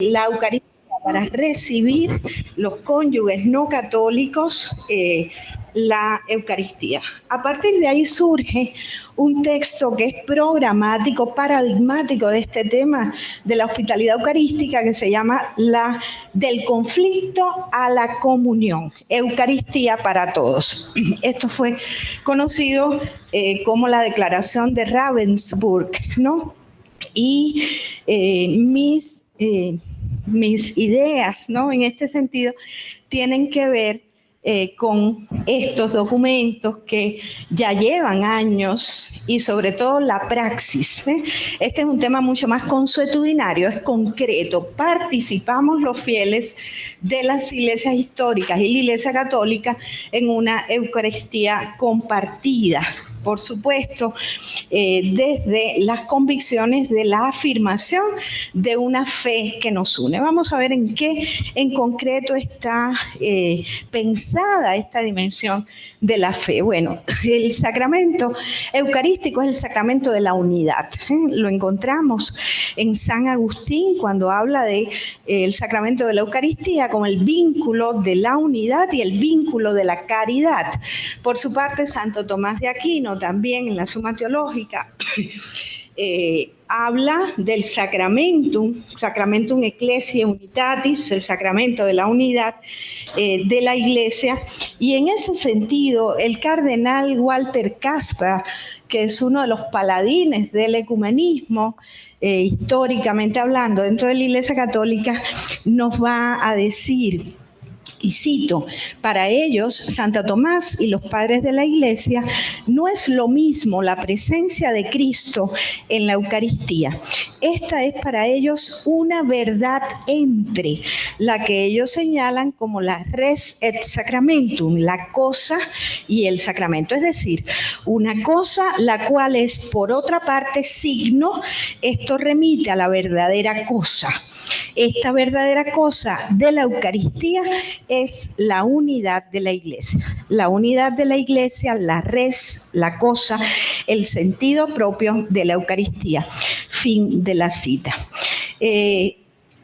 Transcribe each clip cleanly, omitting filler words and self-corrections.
la Eucaristía para recibir los cónyuges no católicos la Eucaristía. A partir de ahí surge un texto que es programático, paradigmático de este tema de la hospitalidad eucarística, que se llama del conflicto a la comunión, Eucaristía para todos. Esto fue conocido como la Declaración de Ravensburg, ¿no? Y mis ideas, ¿no?, en este sentido tienen que ver con estos documentos que ya llevan años y sobre todo la praxis. Este es un tema mucho más consuetudinario, es concreto. Participamos los fieles de las iglesias históricas y la Iglesia Católica en una Eucaristía compartida. Por supuesto, desde las convicciones de la afirmación de una fe que nos une. Vamos a ver en qué en concreto está pensada esta dimensión de la fe. Bueno, el sacramento eucarístico es el sacramento de la unidad. Lo encontramos en San Agustín cuando habla del sacramento de la Eucaristía como el vínculo de la unidad y el vínculo de la caridad. Por su parte, Santo Tomás de Aquino, también en la Suma Teológica, habla del sacramentum ecclesiae unitatis, el sacramento de la unidad de la Iglesia, y en ese sentido el cardenal Walter Kaspar, que es uno de los paladines del ecumenismo, históricamente hablando, dentro de la Iglesia Católica, nos va a decir, y cito: para ellos, Santo Tomás y los padres de la Iglesia, no es lo mismo la presencia de Cristo en la Eucaristía. Esta es para ellos una verdad entre la que ellos señalan como la res et sacramentum, la cosa y el sacramento. Es decir, una cosa la cual es por otra parte signo, esto remite a la verdadera cosa. Esta verdadera cosa de la Eucaristía es la unidad de la Iglesia. La unidad de la Iglesia, la res, la cosa, el sentido propio de la Eucaristía. Fin de la cita.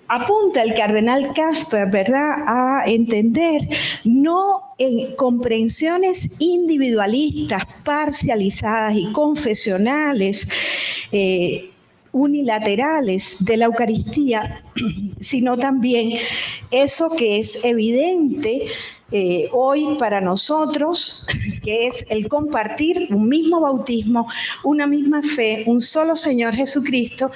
Apunta el cardenal Kaspar, ¿verdad?, a entender no en comprensiones individualistas, parcializadas y confesionales, unilaterales de la Eucaristía, sino también eso que es evidente hoy para nosotros, que es el compartir un mismo bautismo, una misma fe, un solo Señor Jesucristo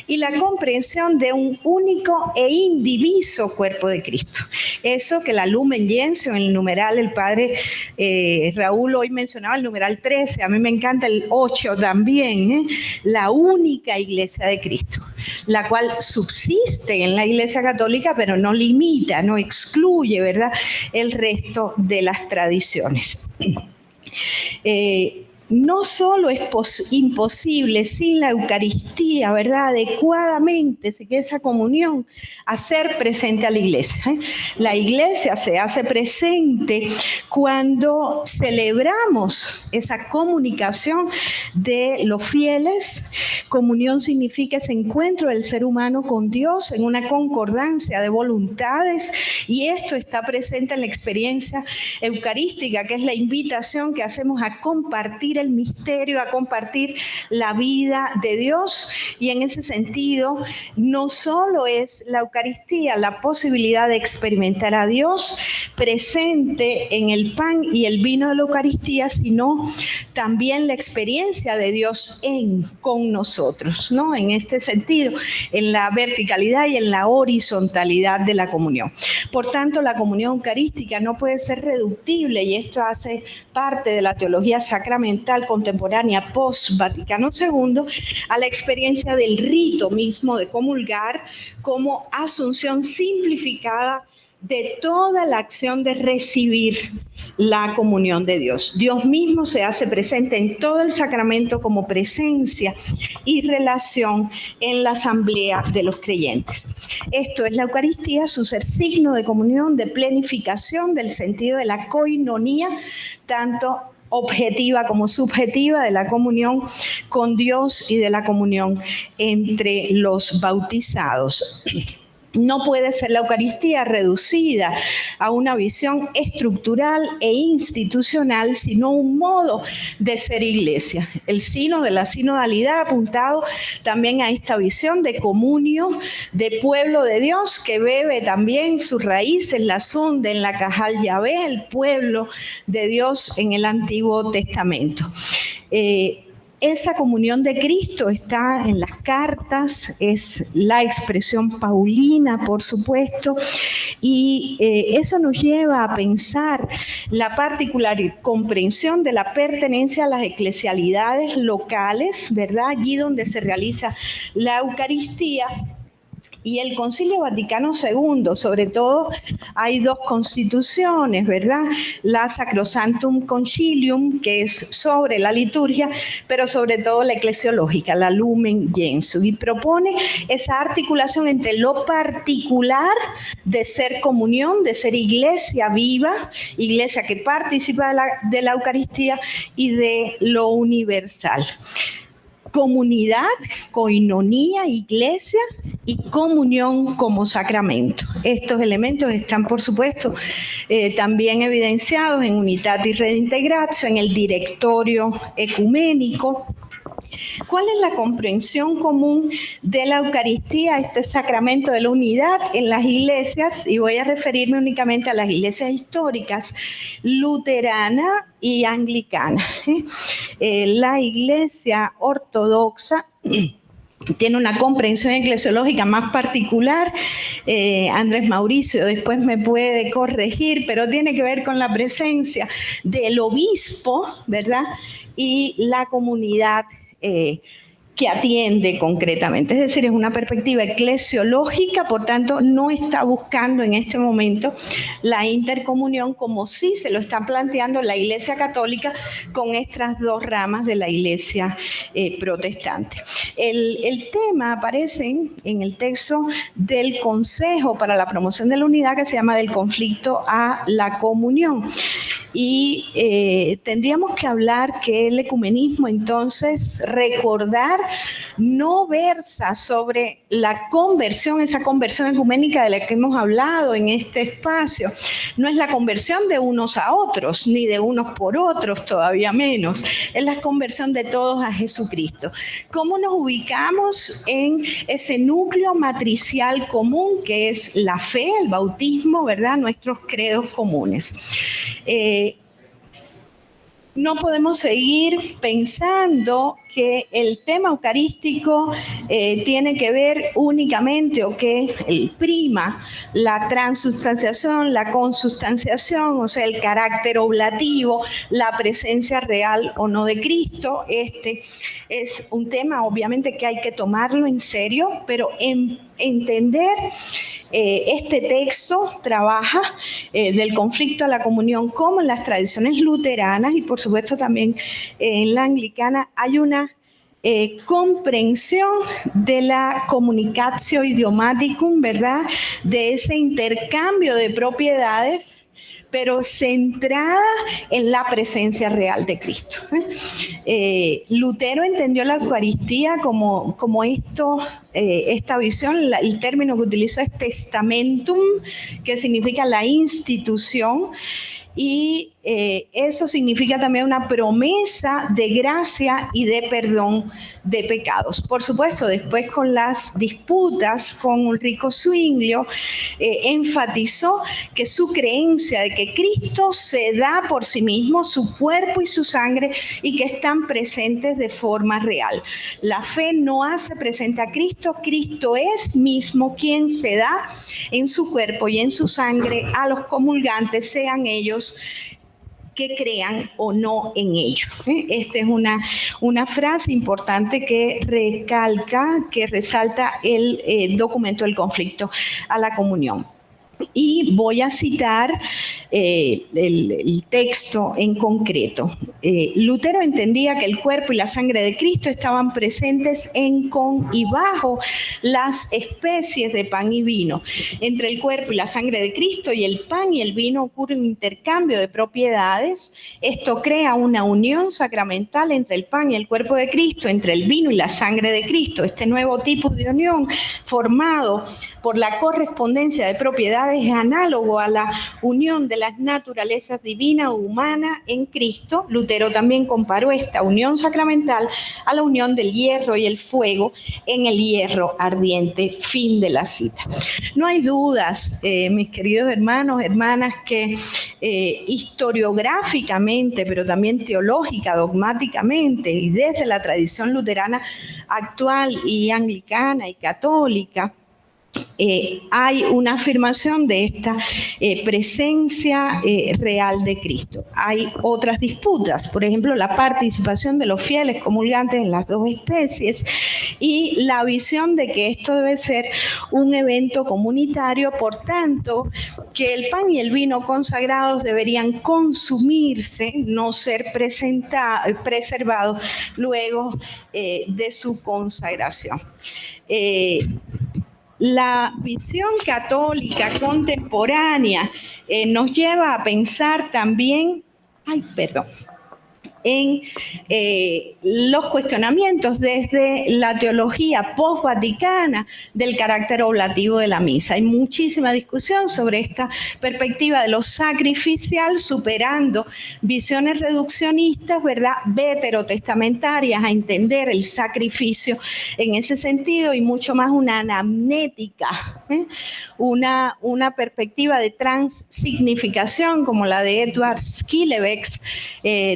y la comprensión de un único e indiviso cuerpo de Cristo. Eso que la Lumen Gentium, en el numeral, el padre Raúl hoy mencionaba el numeral 13, a mí me encanta el 8 también, la única Iglesia de Cristo, la cual subsiste en la Iglesia Católica, pero no limita, no excluye, ¿verdad?, el resto de las tradiciones. No solo es imposible sin la Eucaristía, ¿verdad?, adecuadamente, que esa comunión, hacer presente a la Iglesia. La Iglesia se hace presente cuando celebramos esa comunicación de los fieles. Comunión significa ese encuentro del ser humano con Dios en una concordancia de voluntades, y esto está presente en la experiencia eucarística, que es la invitación que hacemos a compartir el misterio, a compartir la vida de Dios. Y en ese sentido, no solo es la Eucaristía la posibilidad de experimentar a Dios presente en el pan y el vino de la Eucaristía, sino también la experiencia de Dios con nosotros, ¿no? En este sentido, en la verticalidad y en la horizontalidad de la comunión. Por tanto, la comunión eucarística no puede ser reductible, y esto hace parte de la teología sacramental contemporánea post-Vaticano II, a la experiencia del rito mismo de comulgar como asunción simplificada de toda la acción de recibir la comunión de Dios. Dios mismo se hace presente en todo el sacramento como presencia y relación en la asamblea de los creyentes. Esto es la Eucaristía, su ser signo de comunión, de plenificación del sentido de la koinonía, tanto objetiva como subjetiva, de la comunión con Dios y de la comunión entre los bautizados. No puede ser la Eucaristía reducida a una visión estructural e institucional, sino un modo de ser iglesia. El sino de la sinodalidad ha apuntado también a esta visión de comunión, de pueblo de Dios, que bebe también sus raíces, las hunde en la Cajal Yahvé, el pueblo de Dios en el Antiguo Testamento. Esa comunión de Cristo está en las cartas, es la expresión paulina, por supuesto, y eso nos lleva a pensar la particular comprensión de la pertenencia a las eclesialidades locales, ¿verdad? Allí donde se realiza la Eucaristía. Y el Concilio Vaticano II, sobre todo, hay dos constituciones, ¿verdad? La Sacrosanctum Concilium, que es sobre la liturgia, pero sobre todo la eclesiológica, la Lumen Gentium, y propone esa articulación entre lo particular de ser comunión, de ser iglesia viva, iglesia que participa de la Eucaristía, y de lo universal. Comunidad, coinonía, iglesia y comunión como sacramento. Estos elementos están, por supuesto, también evidenciados en Unitatis Redintegratio, en el directorio ecuménico. ¿Cuál es la comprensión común de la Eucaristía, este sacramento de la unidad en las iglesias? Y voy a referirme únicamente a las iglesias históricas, luterana y anglicana. La iglesia ortodoxa tiene una comprensión eclesiológica más particular. Andrés Mauricio después me puede corregir, pero tiene que ver con la presencia del obispo, ¿verdad? Y la comunidad que atiende concretamente. Es decir, es una perspectiva eclesiológica, por tanto, no está buscando en este momento la intercomunión como sí se lo está planteando la Iglesia Católica con estas dos ramas de la Iglesia protestante. El tema aparece en el texto del Consejo para la Promoción de la Unidad, que se llama Del conflicto a la comunión. Y tendríamos que hablar que el ecumenismo, entonces, recordar, no versa sobre la conversión, esa conversión ecuménica de la que hemos hablado en este espacio. No es la conversión de unos a otros, ni de unos por otros, todavía menos. Es la conversión de todos a Jesucristo. ¿Cómo nos ubicamos en ese núcleo matricial común que es la fe, el bautismo, ¿verdad? Nuestros credos comunes. No podemos seguir pensando que el tema eucarístico tiene que ver únicamente o que prima la transubstanciación, la consubstanciación, o sea, el carácter oblativo, la presencia real o no de Cristo. Este es un tema obviamente que hay que tomarlo en serio, pero entender este texto trabaja del conflicto a la comunión como en las tradiciones luteranas y por supuesto también en la anglicana hay una comprensión de la communicatio idiomaticum, ¿verdad? De ese intercambio de propiedades, pero centrada en la presencia real de Cristo. Lutero entendió la Eucaristía como esta visión, el término que utilizó es testamentum, que significa la institución, y eso significa también una promesa de gracia y de perdón de pecados. Por supuesto, después con las disputas con Ulrico Zwinglio, enfatizó que su creencia de que Cristo se da por sí mismo, su cuerpo y su sangre, y que están presentes de forma real. La fe no hace presente a Cristo, Cristo es mismo quien se da en su cuerpo y en su sangre a los comulgantes, sean ellos que crean o no en ello. Esta es una frase importante que recalca, que resalta el documento del conflicto a la comunión. Y voy a citar el texto en concreto. Lutero entendía que el cuerpo y la sangre de Cristo estaban presentes en, con y bajo las especies de pan y vino. Entre el cuerpo y la sangre de Cristo y el pan y el vino ocurre un intercambio de propiedades. Esto crea una unión sacramental entre el pan y el cuerpo de Cristo, entre el vino y la sangre de Cristo. Este nuevo tipo de unión formado por la correspondencia de propiedades es análogo a la unión de las naturalezas divina o humana en Cristo. Lutero también comparó esta unión sacramental a la unión del hierro y el fuego en el hierro ardiente. Fin de la cita. No hay dudas, mis queridos hermanos, hermanas, que historiográficamente, pero también teológica, dogmáticamente, y desde la tradición luterana actual y anglicana y católica, hay una afirmación de esta presencia real de Cristo. Hay otras disputas, por ejemplo, la participación de los fieles comulgantes en las dos especies y la visión de que esto debe ser un evento comunitario, por tanto, que el pan y el vino consagrados deberían consumirse, no ser preservados luego de su consagración. La visión católica contemporánea nos lleva a pensar también, en los cuestionamientos desde la teología post-vaticana del carácter oblativo de la misa. Hay muchísima discusión sobre esta perspectiva de lo sacrificial, superando visiones reduccionistas, ¿verdad?, veterotestamentarias, a entender el sacrificio en ese sentido, y mucho más una anamnética, una perspectiva de transignificación como la de Edward Schillebeeckx,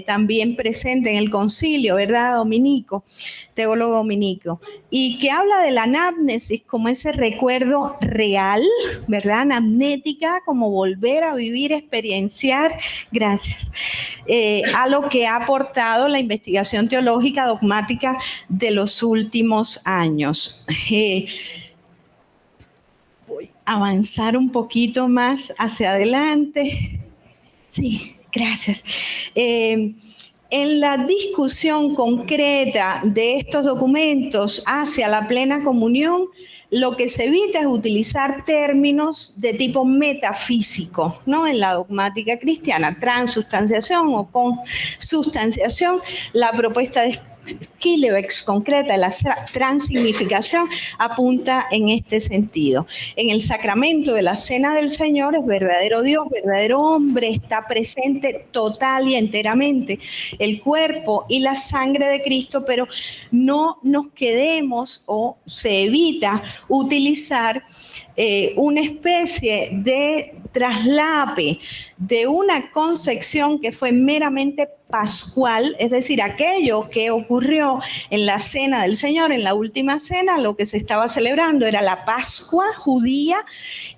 también presente en el concilio, ¿verdad?, dominico, teólogo dominico, y que habla de la anamnesis como ese recuerdo real, ¿verdad?, anamnética, como volver a vivir, experienciar, gracias, a lo que ha aportado la investigación teológica dogmática de los últimos años. Voy a avanzar un poquito más hacia adelante. Sí, gracias. En la discusión concreta de estos documentos hacia la plena comunión, lo que se evita es utilizar términos de tipo metafísico, ¿no? En la dogmática cristiana, transustanciación o consubstanciación, la propuesta de Schillebeeckx concreta, la transignificación, apunta en este sentido. En el sacramento de la Cena del Señor, es verdadero Dios, verdadero hombre, está presente total y enteramente el cuerpo y la sangre de Cristo, pero no nos quedemos o se evita utilizar una especie de traslape de una concepción que fue meramente pascual, es decir, aquello que ocurrió en la Cena del Señor, en la última cena, lo que se estaba celebrando era la Pascua judía,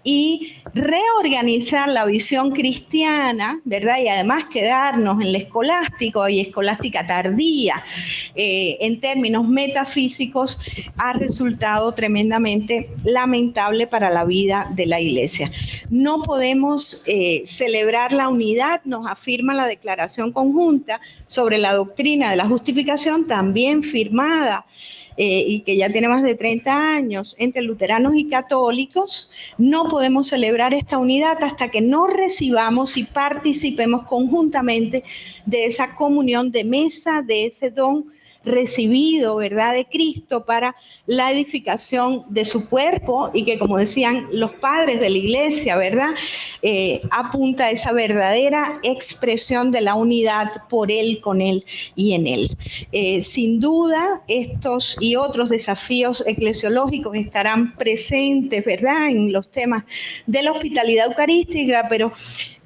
y reorganizar la visión cristiana, ¿verdad? Y además quedarnos en el escolástico y escolástica tardía, en términos metafísicos, ha resultado tremendamente lamentable para la vida de la Iglesia. No podemos celebrar la unidad, nos afirma la declaración conjunta sobre la doctrina de la justificación, también firmada y que ya tiene más de 30 años entre luteranos y católicos. No podemos celebrar esta unidad hasta que no recibamos y participemos conjuntamente de esa comunión de mesa, de ese don recibido, ¿verdad?, de Cristo para la edificación de su cuerpo, y que, como decían los padres de la Iglesia, ¿verdad?, apunta a esa verdadera expresión de la unidad por Él, con Él y en Él. Sin duda, estos y otros desafíos eclesiológicos estarán presentes, ¿verdad?, en los temas de la hospitalidad eucarística, pero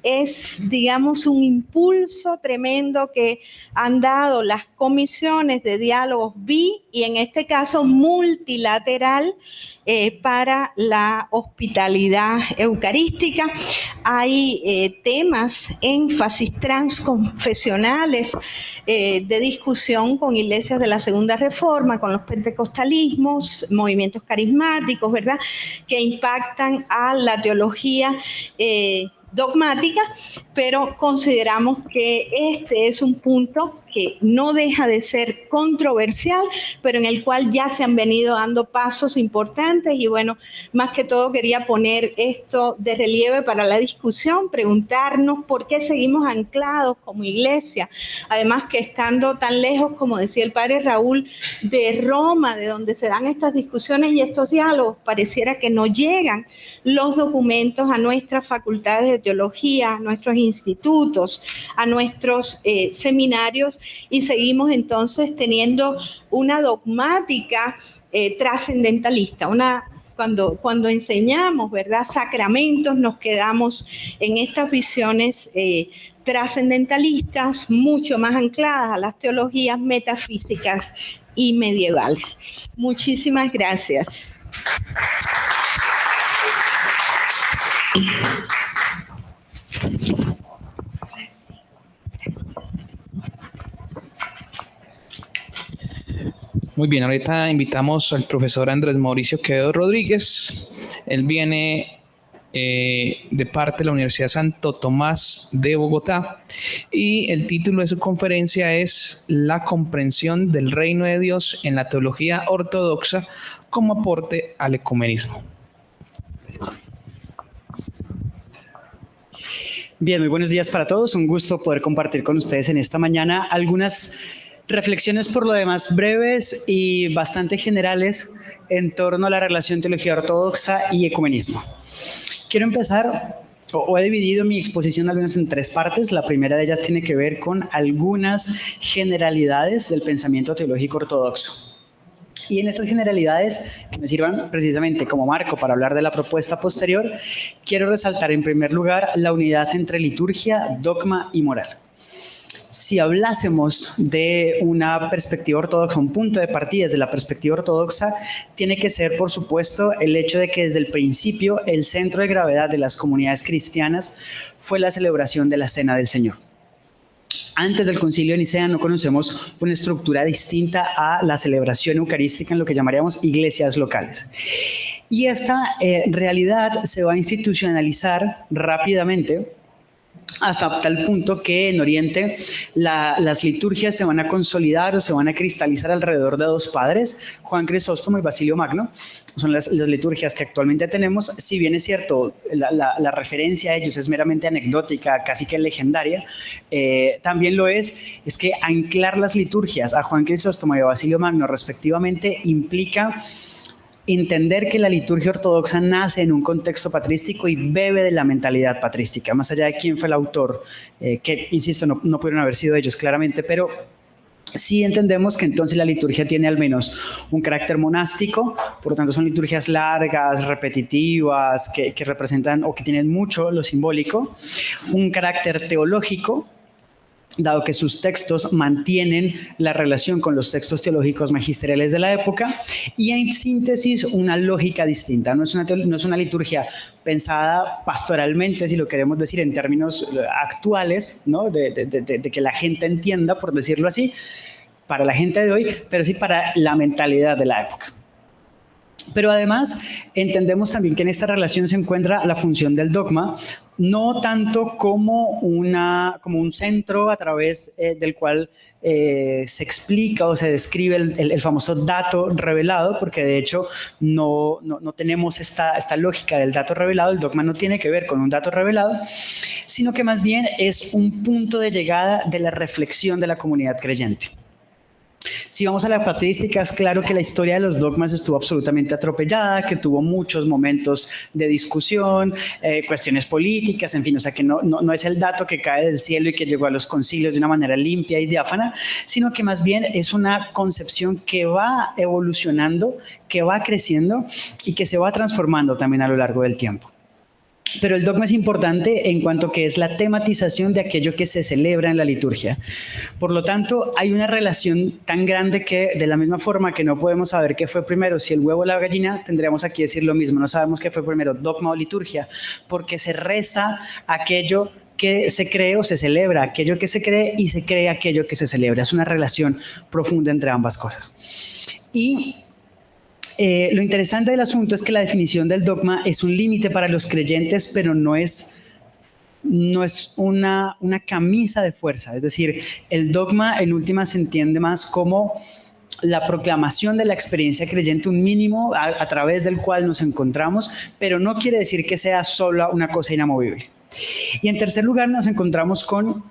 es, digamos, un impulso tremendo que han dado las comisiones de diálogos y en este caso multilateral, para la hospitalidad eucarística. Hay temas, énfasis transconfesionales de discusión con iglesias de la Segunda Reforma, con los pentecostalismos, movimientos carismáticos, ¿verdad?, que impactan a la teología dogmática, pero consideramos que este es un punto que no deja de ser controversial, pero en el cual ya se han venido dando pasos importantes y bueno, más que todo quería poner esto de relieve para la discusión, preguntarnos por qué seguimos anclados como iglesia, además que estando tan lejos, como decía el padre Raúl, de Roma, de donde se dan estas discusiones y estos diálogos, pareciera que no llegan los documentos a nuestras facultades de teología, a nuestros institutos, a nuestros seminarios, y seguimos entonces teniendo una dogmática trascendentalista, cuando enseñamos, ¿verdad?, sacramentos, nos quedamos en estas visiones trascendentalistas, mucho más ancladas a las teologías metafísicas y medievales. Muchísimas gracias. Muy bien, ahorita invitamos al profesor Andrés Mauricio Quevedo Rodríguez. Él viene de parte de la Universidad Santo Tomás de Bogotá y el título de su conferencia es La comprensión del reino de Dios en la teología ortodoxa como aporte al ecumenismo. Bien, muy buenos días para todos. Un gusto poder compartir con ustedes en esta mañana algunas reflexiones por lo demás breves y bastante generales en torno a la relación teología ortodoxa y ecumenismo. Quiero empezar, o he dividido mi exposición al menos en tres partes. La primera de ellas tiene que ver con algunas generalidades del pensamiento teológico ortodoxo. Y en estas generalidades, que me sirvan precisamente como marco para hablar de la propuesta posterior, quiero resaltar en primer lugar la unidad entre liturgia, dogma y moral. Si hablásemos de una perspectiva ortodoxa, un punto de partida desde la perspectiva ortodoxa, tiene que ser, por supuesto, el hecho de que desde el principio el centro de gravedad de las comunidades cristianas fue la celebración de la Cena del Señor. Antes del Concilio de Nicea no conocemos una estructura distinta a la celebración eucarística en lo que llamaríamos iglesias locales. Y esta realidad se va a institucionalizar rápidamente hasta tal punto que en Oriente las liturgias se van a consolidar o se van a cristalizar alrededor de dos padres, Juan Crisóstomo y Basilio Magno. Son las liturgias que actualmente tenemos. Si bien es cierto, la referencia a ellos es meramente anecdótica, casi que legendaria, también lo es que anclar las liturgias a Juan Crisóstomo y a Basilio Magno respectivamente implica entender que la liturgia ortodoxa nace en un contexto patrístico y bebe de la mentalidad patrística, más allá de quién fue el autor, que, insisto, no pudieron haber sido ellos claramente, pero sí entendemos que entonces la liturgia tiene al menos un carácter monástico, por lo tanto son liturgias largas, repetitivas, que representan o que tienen mucho lo simbólico, un carácter teológico, dado que sus textos mantienen la relación con los textos teológicos magisteriales de la época, y en síntesis una lógica distinta. No es una liturgia pensada pastoralmente, si lo queremos decir en términos actuales, ¿no? de que la gente entienda, por decirlo así, para la gente de hoy, pero sí para la mentalidad de la época. Pero además entendemos también que en esta relación se encuentra la función del dogma, no tanto como un centro a través del cual se explica o se describe el famoso dato revelado, porque de hecho no tenemos esta lógica del dato revelado. El dogma no tiene que ver con un dato revelado, sino que más bien es un punto de llegada de la reflexión de la comunidad creyente. Si vamos a la patrística, es claro que la historia de los dogmas estuvo absolutamente atropellada, que tuvo muchos momentos de discusión, cuestiones políticas, en fin, o sea que no es el dato que cae del cielo y que llegó a los concilios de una manera limpia y diáfana, sino que más bien es una concepción que va evolucionando, que va creciendo y que se va transformando también a lo largo del tiempo. Pero el dogma es importante en cuanto que es la tematización de aquello que se celebra en la liturgia. Por lo tanto, hay una relación tan grande que, de la misma forma que no podemos saber qué fue primero, si el huevo o la gallina, tendríamos aquí decir lo mismo. No sabemos qué fue primero, dogma o liturgia, porque se reza aquello que se cree o se celebra, aquello que se cree y se cree aquello que se celebra. Es una relación profunda entre ambas cosas. Y lo interesante del asunto es que la definición del dogma es un límite para los creyentes, pero no es una camisa de fuerza. Es decir, el dogma en última se entiende más como la proclamación de la experiencia creyente, un mínimo a través del cual nos encontramos, pero no quiere decir que sea solo una cosa inamovible. Y en tercer lugar nos encontramos con,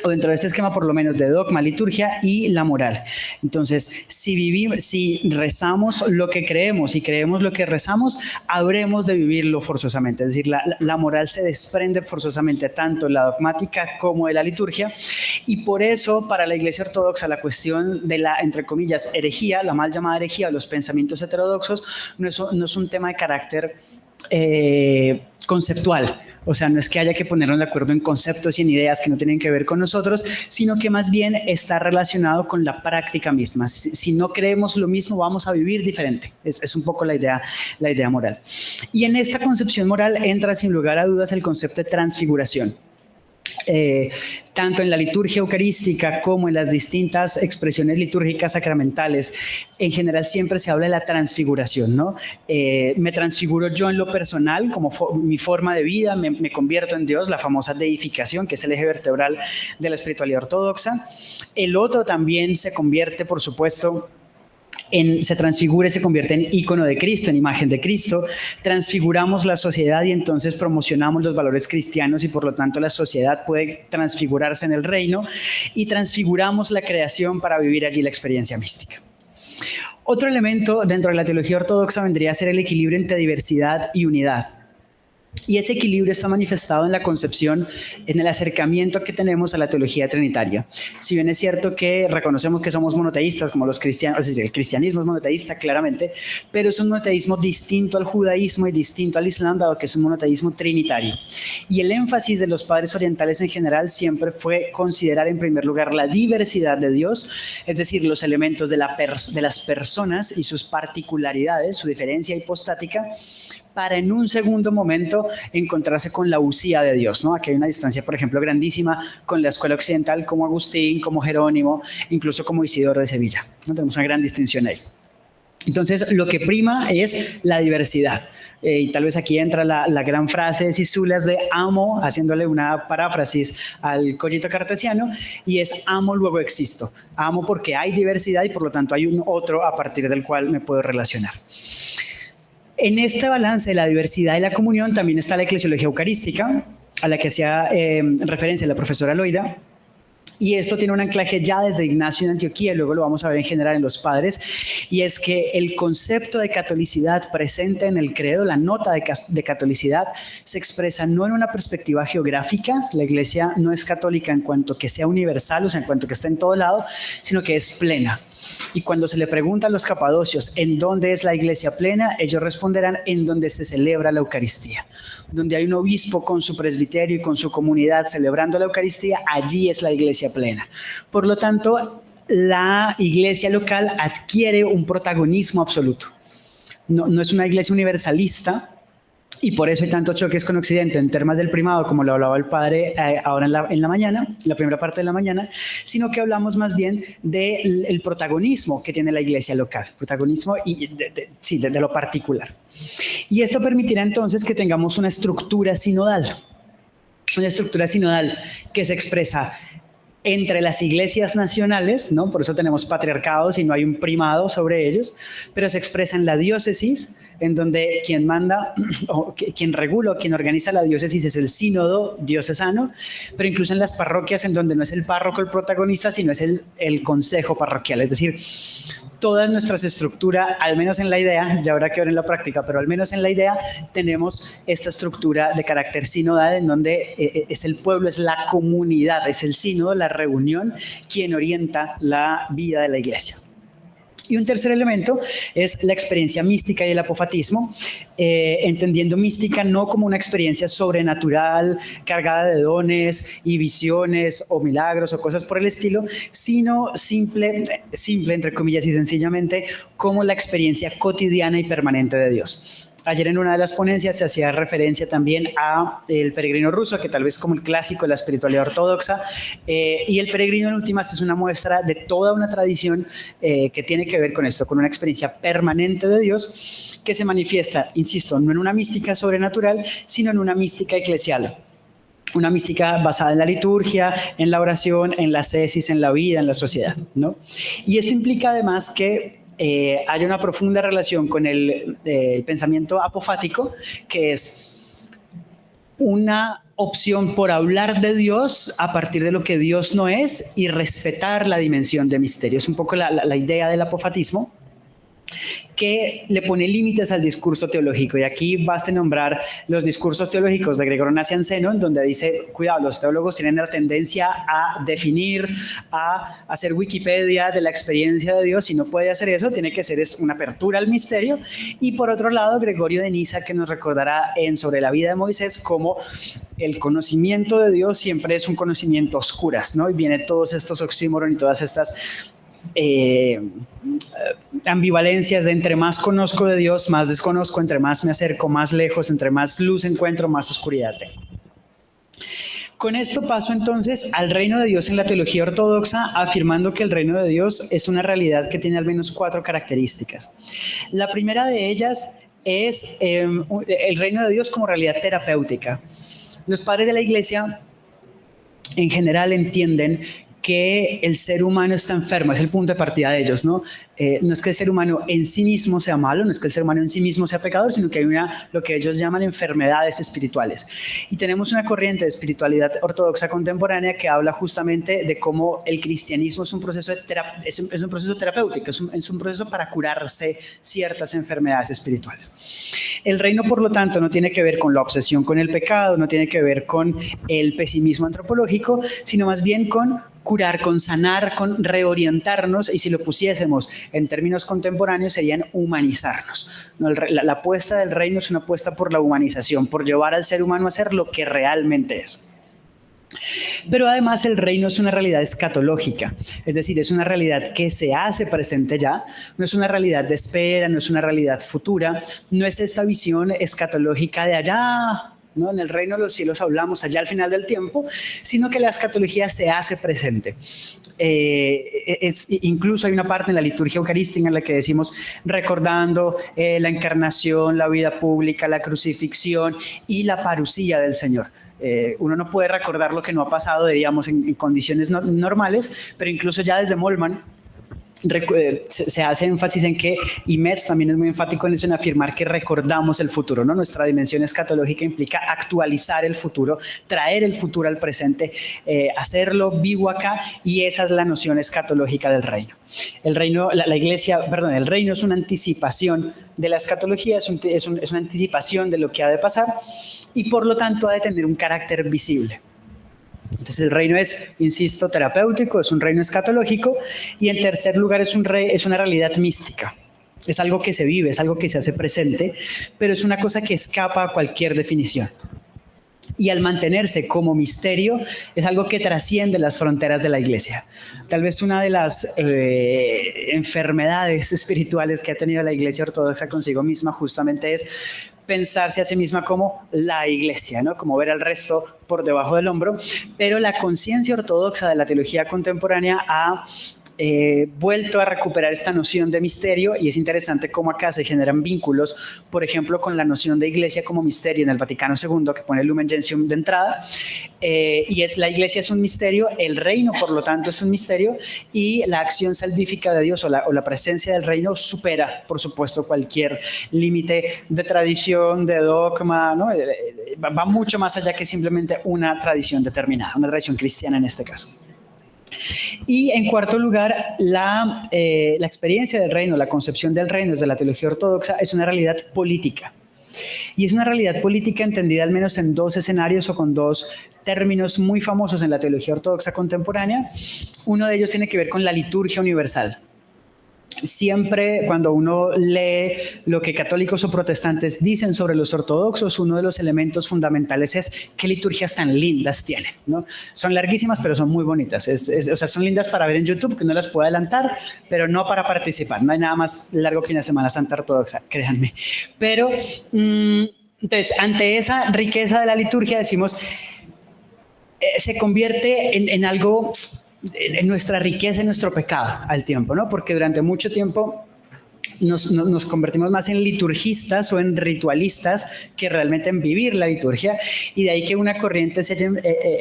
o dentro de este esquema por lo menos, de dogma, liturgia y la moral. Entonces, si rezamos lo que creemos y creemos lo que rezamos, habremos de vivirlo forzosamente. Es decir, la moral se desprende forzosamente tanto de la dogmática como de la liturgia, y por eso para la Iglesia Ortodoxa la cuestión de la, entre comillas, herejía, la mal llamada herejía, los pensamientos heterodoxos, no es un tema de carácter conceptual. O sea, no es que haya que ponernos de acuerdo en conceptos y en ideas que no tienen que ver con nosotros, sino que más bien está relacionado con la práctica misma. Si no creemos lo mismo, vamos a vivir diferente. Es un poco la idea moral. Y en esta concepción moral entra sin lugar a dudas el concepto de transfiguración. Tanto en la liturgia eucarística como en las distintas expresiones litúrgicas sacramentales, en general siempre se habla de la transfiguración, ¿no? Me transfiguro yo en lo personal, como mi forma de vida, me convierto en Dios, la famosa deificación, que es el eje vertebral de la espiritualidad ortodoxa. El otro también se convierte, por supuesto, se transfigura y se convierte en ícono de Cristo, en imagen de Cristo. Transfiguramos la sociedad y entonces promocionamos los valores cristianos y por lo tanto la sociedad puede transfigurarse en el reino, y transfiguramos la creación para vivir allí la experiencia mística. Otro elemento dentro de la teología ortodoxa vendría a ser el equilibrio entre diversidad y unidad. Y ese equilibrio está manifestado en la concepción, en el acercamiento que tenemos a la teología trinitaria. Si bien es cierto que reconocemos que somos monoteístas, como los cristianos, es decir, el cristianismo es monoteísta claramente, pero es un monoteísmo distinto al judaísmo y distinto al islam, dado que es un monoteísmo trinitario. Y el énfasis de los padres orientales en general siempre fue considerar en primer lugar la diversidad de Dios, es decir, los elementos de las personas y sus particularidades, su diferencia hipostática, para en un segundo momento encontrarse con la usía de Dios, ¿no? Aquí hay una distancia, por ejemplo, grandísima con la escuela occidental, como Agustín, como Jerónimo, incluso como Isidoro de Sevilla, ¿no? Tenemos una gran distinción ahí. Entonces, lo que prima es la diversidad. Y tal vez aquí entra la gran frase de Sisulas de amo, haciéndole una paráfrasis al cogito cartesiano, y es amo, luego existo. Amo porque hay diversidad y por lo tanto hay un otro a partir del cual me puedo relacionar. En este balance de la diversidad y la comunión también está la eclesiología eucarística, a la que hacía referencia la profesora Loida, y esto tiene un anclaje ya desde Ignacio de Antioquía, y luego lo vamos a ver en general en los padres, y es que el concepto de catolicidad presente en el credo, la nota de catolicidad, se expresa no en una perspectiva geográfica. La Iglesia no es católica en cuanto que sea universal, o sea, en cuanto que esté en todo lado, sino que es plena. Y cuando se le pregunta a los capadocios en dónde es la iglesia plena, ellos responderán en donde se celebra la Eucaristía. Donde hay un obispo con su presbiterio y con su comunidad celebrando la Eucaristía, allí es la iglesia plena. Por lo tanto, la iglesia local adquiere un protagonismo absoluto. No es una iglesia universalista, y por eso hay tantos choques con Occidente en temas del primado, como lo hablaba el padre ahora en la mañana, la primera parte de la mañana, sino que hablamos más bien del protagonismo que tiene la iglesia local, protagonismo y de lo particular. Y esto permitirá entonces que tengamos una estructura sinodal que se expresa entre las iglesias nacionales, ¿no? Por eso tenemos patriarcados y no hay un primado sobre ellos, pero se expresa en la diócesis, en donde quien manda, o quien regula, o quien organiza la diócesis es el sínodo diocesano, pero incluso en las parroquias, en donde no es el párroco el protagonista, sino es el consejo parroquial. Es decir, todas nuestras estructuras, al menos en la idea, ya habrá que ver en la práctica, pero al menos en la idea tenemos esta estructura de carácter sinodal, en donde es el pueblo, es la comunidad, es el sínodo, la reunión, quien orienta la vida de la iglesia. Y un tercer elemento es la experiencia mística y el apofatismo, entendiendo mística no como una experiencia sobrenatural, cargada de dones y visiones o milagros o cosas por el estilo, sino simple entre comillas y sencillamente, como la experiencia cotidiana y permanente de Dios. Ayer en una de las ponencias se hacía referencia también a El peregrino ruso, que tal vez como el clásico de la espiritualidad ortodoxa, y El peregrino en últimas es una muestra de toda una tradición que tiene que ver con esto, con una experiencia permanente de Dios que se manifiesta, insisto, no en una mística sobrenatural, sino en una mística eclesial. Una mística basada en la liturgia, en la oración, en la ascesis, en la vida, en la sociedad, ¿no? Y esto implica además que hay una profunda relación con el pensamiento apofático, que es una opción por hablar de Dios a partir de lo que Dios no es y respetar la dimensión de misterio. Es un poco la idea del apofatismo, que le pone límites al discurso teológico. Y aquí basta nombrar los discursos teológicos de Gregorio Nacianceno, en donde dice, cuidado, los teólogos tienen la tendencia a definir, a hacer Wikipedia de la experiencia de Dios, y no puede hacer eso, tiene que ser una apertura al misterio. Y por otro lado, Gregorio de Niza, que nos recordará Sobre la vida de Moisés, como el conocimiento de Dios siempre es un conocimiento a oscuras, ¿no? Y viene todos estos oxímoron y todas estas ambivalencias de entre más conozco de Dios, más desconozco, entre más me acerco, más lejos, entre más luz encuentro, más oscuridad tengo. Con esto paso entonces al reino de Dios en la teología ortodoxa, afirmando que el reino de Dios es una realidad que tiene al menos 4 características. La primera de ellas es el reino de Dios como realidad terapéutica. Los padres de la Iglesia en general entienden que el ser humano está enfermo, es el punto de partida de ellos, ¿no? No es que el ser humano en sí mismo sea malo, no es que el ser humano en sí mismo sea pecador, sino que hay lo que ellos llaman enfermedades espirituales. Y tenemos una corriente de espiritualidad ortodoxa contemporánea que habla justamente de cómo el cristianismo es un proceso, es un proceso terapéutico, es un proceso para curarse ciertas enfermedades espirituales. El reino, por lo tanto, no tiene que ver con la obsesión con el pecado, no tiene que ver con el pesimismo antropológico, sino más bien con curar, con sanar, con reorientarnos, y si lo pusiésemos en términos contemporáneos serían humanizarnos, ¿no? La apuesta del reino es una apuesta por la humanización, por llevar al ser humano a ser lo que realmente es. Pero además el reino es una realidad escatológica, es decir, es una realidad que se hace presente ya, no es una realidad de espera, no es una realidad futura, no es esta visión escatológica de allá, ¿no? En el reino de los cielos hablamos allá al final del tiempo, sino que la escatología se hace presente. Incluso hay una parte en la liturgia eucarística en la que decimos recordando la encarnación, la vida pública, la crucifixión y la parusía del Señor. Uno no puede recordar lo que no ha pasado, diríamos, en condiciones normales, pero incluso ya desde Moltmann se hace énfasis en que, y Metz también es muy enfático en eso, en afirmar que recordamos el futuro, ¿no? Nuestra dimensión escatológica implica actualizar el futuro, traer el futuro al presente, hacerlo vivo acá, y esa es la noción escatológica del reino. El reino, el reino es una anticipación de la escatología, es una anticipación de lo que ha de pasar, y por lo tanto ha de tener un carácter visible. Entonces el reino es, insisto, terapéutico, es un reino escatológico, y en tercer lugar es una realidad mística. Es algo que se vive, es algo que se hace presente, pero es una cosa que escapa a cualquier definición. Y al mantenerse como misterio, es algo que trasciende las fronteras de la Iglesia. Tal vez una de las enfermedades espirituales que ha tenido la Iglesia ortodoxa consigo misma justamente es pensarse a sí misma como la Iglesia, ¿no? Como ver al resto por debajo del hombro, pero la conciencia ortodoxa de la teología contemporánea ha vuelto a recuperar esta noción de misterio, y es interesante cómo acá se generan vínculos, por ejemplo, con la noción de Iglesia como misterio en el Vaticano II, que pone el Lumen Gentium de entrada, y la Iglesia es un misterio, el reino, por lo tanto, es un misterio, y la acción salvífica de Dios o la presencia del reino supera, por supuesto, cualquier límite de tradición, de dogma, ¿no? Va mucho más allá que simplemente una tradición determinada, una tradición cristiana en este caso. Y en cuarto lugar, la experiencia del reino, la concepción del reino desde la teología ortodoxa es una realidad política. Y es una realidad política entendida al menos en 2 escenarios o con 2 términos muy famosos en la teología ortodoxa contemporánea. Uno de ellos tiene que ver con la liturgia universal. siempre cuando uno lee lo que católicos o protestantes dicen sobre los ortodoxos, uno de los elementos fundamentales es qué liturgias tan lindas tienen, ¿no? Son larguísimas, pero son muy bonitas. O sea, son lindas para ver en YouTube, que uno las puede adelantar, pero no para participar. No hay nada más largo que una Semana Santa ortodoxa, créanme. Pero, entonces, ante esa riqueza de la liturgia, decimos, se convierte en algo, en nuestra riqueza, en nuestro pecado al tiempo, ¿no? Porque durante mucho tiempo nos convertimos más en liturgistas o en ritualistas que realmente en vivir la liturgia, y de ahí que una corriente se haya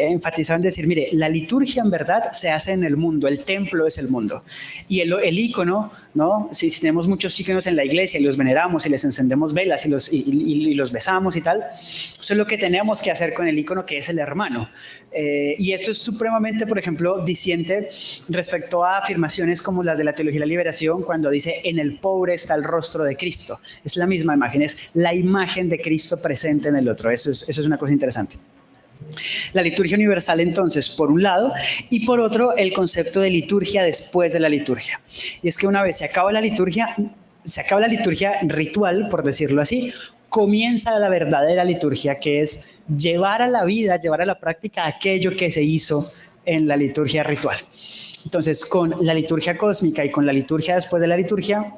enfatizado en decir, mire, la liturgia en verdad se hace en el mundo, el templo es el mundo, y el ícono, ¿no? Si tenemos muchos íconos en la iglesia y los veneramos y les encendemos velas y los besamos y tal, eso es lo que tenemos que hacer con el ícono, que es el hermano. Y esto es supremamente, por ejemplo, diciente respecto a afirmaciones como las de la teología de la liberación, cuando dice en el pobre está el rostro de Cristo. Es la misma imagen, es la imagen de Cristo presente en el otro. Eso es una cosa interesante. La liturgia universal, entonces, por un lado, y por otro, el concepto de liturgia después de la liturgia. Y es que una vez se acaba la liturgia ritual, por decirlo así, comienza la verdadera liturgia, que es llevar a la vida, llevar a la práctica aquello que se hizo en la liturgia ritual. Entonces, con la liturgia cósmica y con la liturgia después de la liturgia,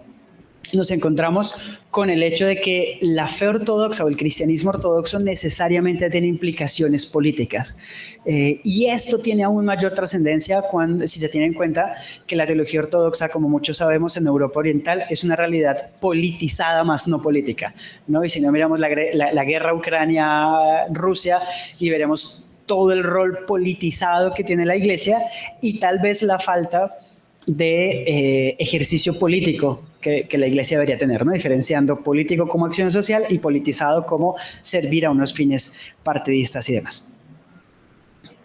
nos encontramos con el hecho de que la fe ortodoxa o el cristianismo ortodoxo necesariamente tiene implicaciones políticas. Y esto tiene aún mayor trascendencia si se tiene en cuenta que la teología ortodoxa, como muchos sabemos, en Europa Oriental es una realidad politizada más no política, ¿no? Y si no miramos la guerra Ucrania-Rusia y veremos todo el rol politizado que tiene la Iglesia y tal vez la falta de ejercicio político que la Iglesia debería tener, ¿no? Diferenciando político como acción social y politizado como servir a unos fines partidistas y demás.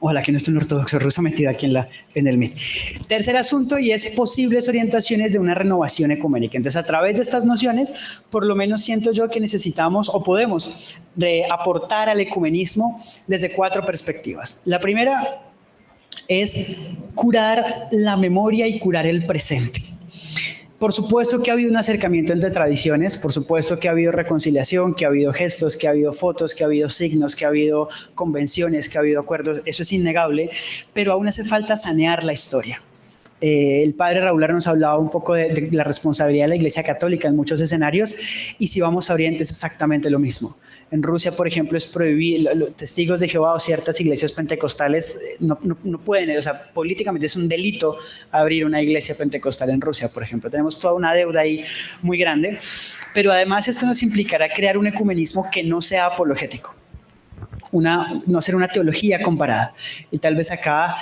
Ojalá que no esté un ortodoxo ruso metido aquí en el MIT. Tercer asunto, y es posibles orientaciones de una renovación ecuménica. Entonces, a través de estas nociones, por lo menos siento yo que necesitamos o podemos aportar al ecumenismo desde 4 perspectivas. La primera es curar la memoria y curar el presente. Por supuesto que ha habido un acercamiento entre tradiciones, por supuesto que ha habido reconciliación, que ha habido gestos, que ha habido fotos, que ha habido signos, que ha habido convenciones, que ha habido acuerdos, eso es innegable, pero aún hace falta sanear la historia. El padre Raúl nos hablaba un poco de la responsabilidad de la Iglesia Católica en muchos escenarios, y si vamos a Oriente es exactamente lo mismo. En Rusia, por ejemplo, es prohibido, los testigos de Jehová o ciertas iglesias pentecostales no pueden, o sea, políticamente es un delito abrir una iglesia pentecostal en Rusia, por ejemplo. Tenemos toda una deuda ahí muy grande, pero además esto nos implicará crear un ecumenismo que no sea apologético. No hacer una teología comparada. Y tal vez acá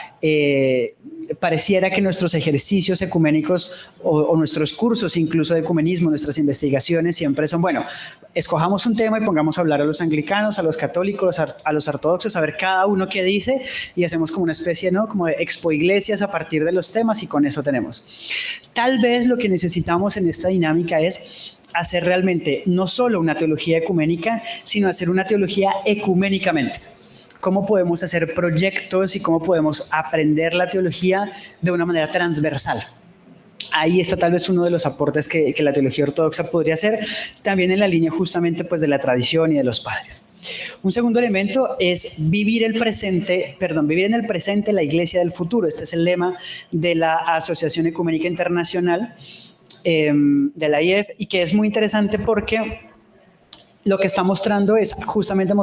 pareciera que nuestros ejercicios ecuménicos o nuestros cursos incluso de ecumenismo, nuestras investigaciones siempre son, bueno, escojamos un tema y pongamos a hablar a los anglicanos, a los católicos, a los ortodoxos, a ver cada uno qué dice, y hacemos como una especie, ¿no?, como de expo iglesias a partir de los temas, y con eso tenemos. Tal vez lo que necesitamos en esta dinámica es hacer realmente no solo una teología ecuménica, sino hacer una teología ecuménicamente. ¿Cómo podemos hacer proyectos y cómo podemos aprender la teología de una manera transversal? Ahí está tal vez uno de los aportes que la teología ortodoxa podría hacer, también en la línea justamente pues de la tradición y de los padres. Un segundo elemento es vivir en el presente la iglesia del futuro. Este es el lema de la Asociación Ecuménica Internacional, de la IEF, y que es muy interesante porque lo que está mostrando es justamente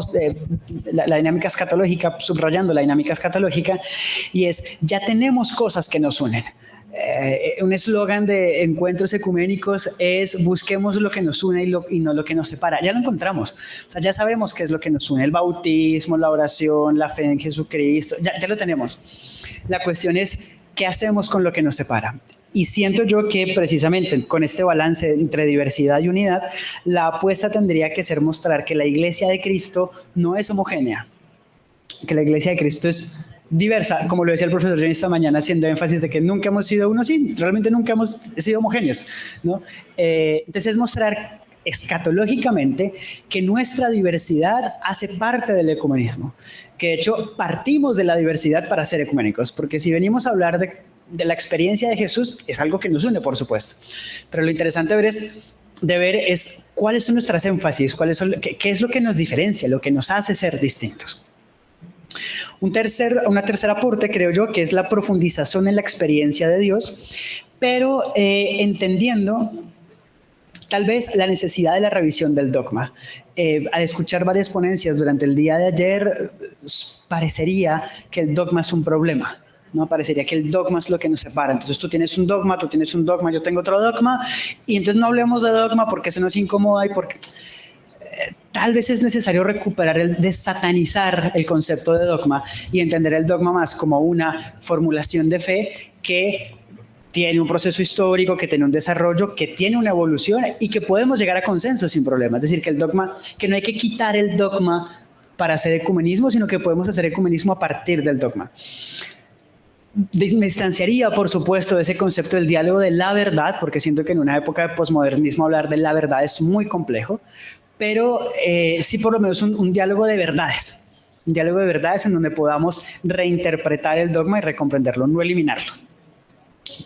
la dinámica escatológica, subrayando la dinámica escatológica, y es, ya tenemos cosas que nos unen. Un eslogan de encuentros ecuménicos es busquemos lo que nos une y no lo que nos separa. Ya lo encontramos, o sea, ya sabemos qué es lo que nos une: el bautismo, la oración, la fe en Jesucristo, ya lo tenemos. La cuestión es, ¿qué hacemos con lo que nos separa? Y siento yo que precisamente con este balance entre diversidad y unidad, la apuesta tendría que ser mostrar que la Iglesia de Cristo no es homogénea, que la Iglesia de Cristo es diversa, como lo decía el profesor Jenny esta mañana, haciendo énfasis de que nunca hemos sido uno, sí, realmente nunca hemos sido homogéneos, ¿no? Entonces es mostrar escatológicamente que nuestra diversidad hace parte del ecumenismo, que de hecho partimos de la diversidad para ser ecuménicos, porque si venimos a hablar de de la experiencia de Jesús es algo que nos une, por supuesto. Pero lo interesante de ver es cuáles son nuestras énfasis, qué es lo que nos diferencia, lo que nos hace ser distintos. Una tercer aporte, creo yo, que es la profundización en la experiencia de Dios, pero entendiendo tal vez la necesidad de la revisión del dogma. Al escuchar varias ponencias durante el día de ayer, parecería que el dogma es un problema, ¿no? Parecería que el dogma es lo que nos separa. Entonces tú tienes un dogma, yo tengo otro dogma, y entonces no hablemos de dogma porque eso nos incomoda y porque... Tal vez es necesario recuperar desatanizar el concepto de dogma y entender el dogma más como una formulación de fe que tiene un proceso histórico, que tiene un desarrollo, que tiene una evolución y que podemos llegar a consenso sin problema. Es decir, que el dogma, que no hay que quitar el dogma para hacer ecumenismo, sino que podemos hacer ecumenismo a partir del dogma. Me distanciaría, por supuesto, de ese concepto del diálogo de la verdad, porque siento que en una época de posmodernismo hablar de la verdad es muy complejo, pero sí por lo menos un diálogo de verdades. Un diálogo de verdades en donde podamos reinterpretar el dogma y recomprenderlo, no eliminarlo,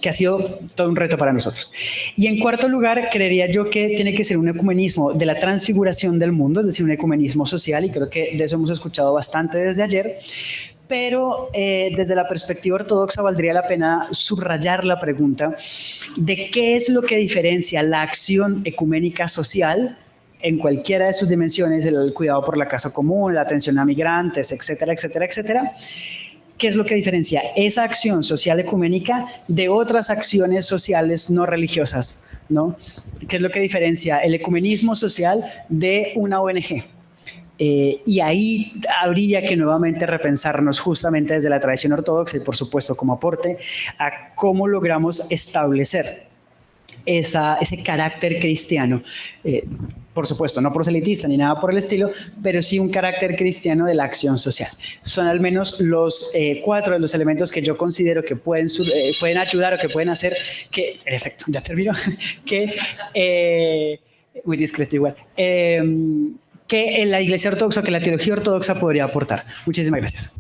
que ha sido todo un reto para nosotros. Y en cuarto lugar, creería yo que tiene que ser un ecumenismo de la transfiguración del mundo, es decir, un ecumenismo social, y creo que de eso hemos escuchado bastante desde ayer, pero desde la perspectiva ortodoxa valdría la pena subrayar la pregunta de qué es lo que diferencia la acción ecuménica social en cualquiera de sus dimensiones, el cuidado por la casa común, la atención a migrantes, etcétera, etcétera, etcétera. ¿Qué es lo que diferencia esa acción social ecuménica de otras acciones sociales no religiosas, ¿no? ¿Qué es lo que diferencia el ecumenismo social de una ONG? Y ahí habría que nuevamente repensarnos justamente desde la tradición ortodoxa y por supuesto como aporte a cómo logramos establecer ese carácter cristiano. Por supuesto, no proselitista ni nada por el estilo, pero sí un carácter cristiano de la acción social. Son al menos los 4 de los elementos que yo considero que pueden ayudar o que pueden hacer que, en efecto, ya termino, muy discreto igual, que la Iglesia Ortodoxa, que la teología ortodoxa podría aportar. Muchísimas gracias.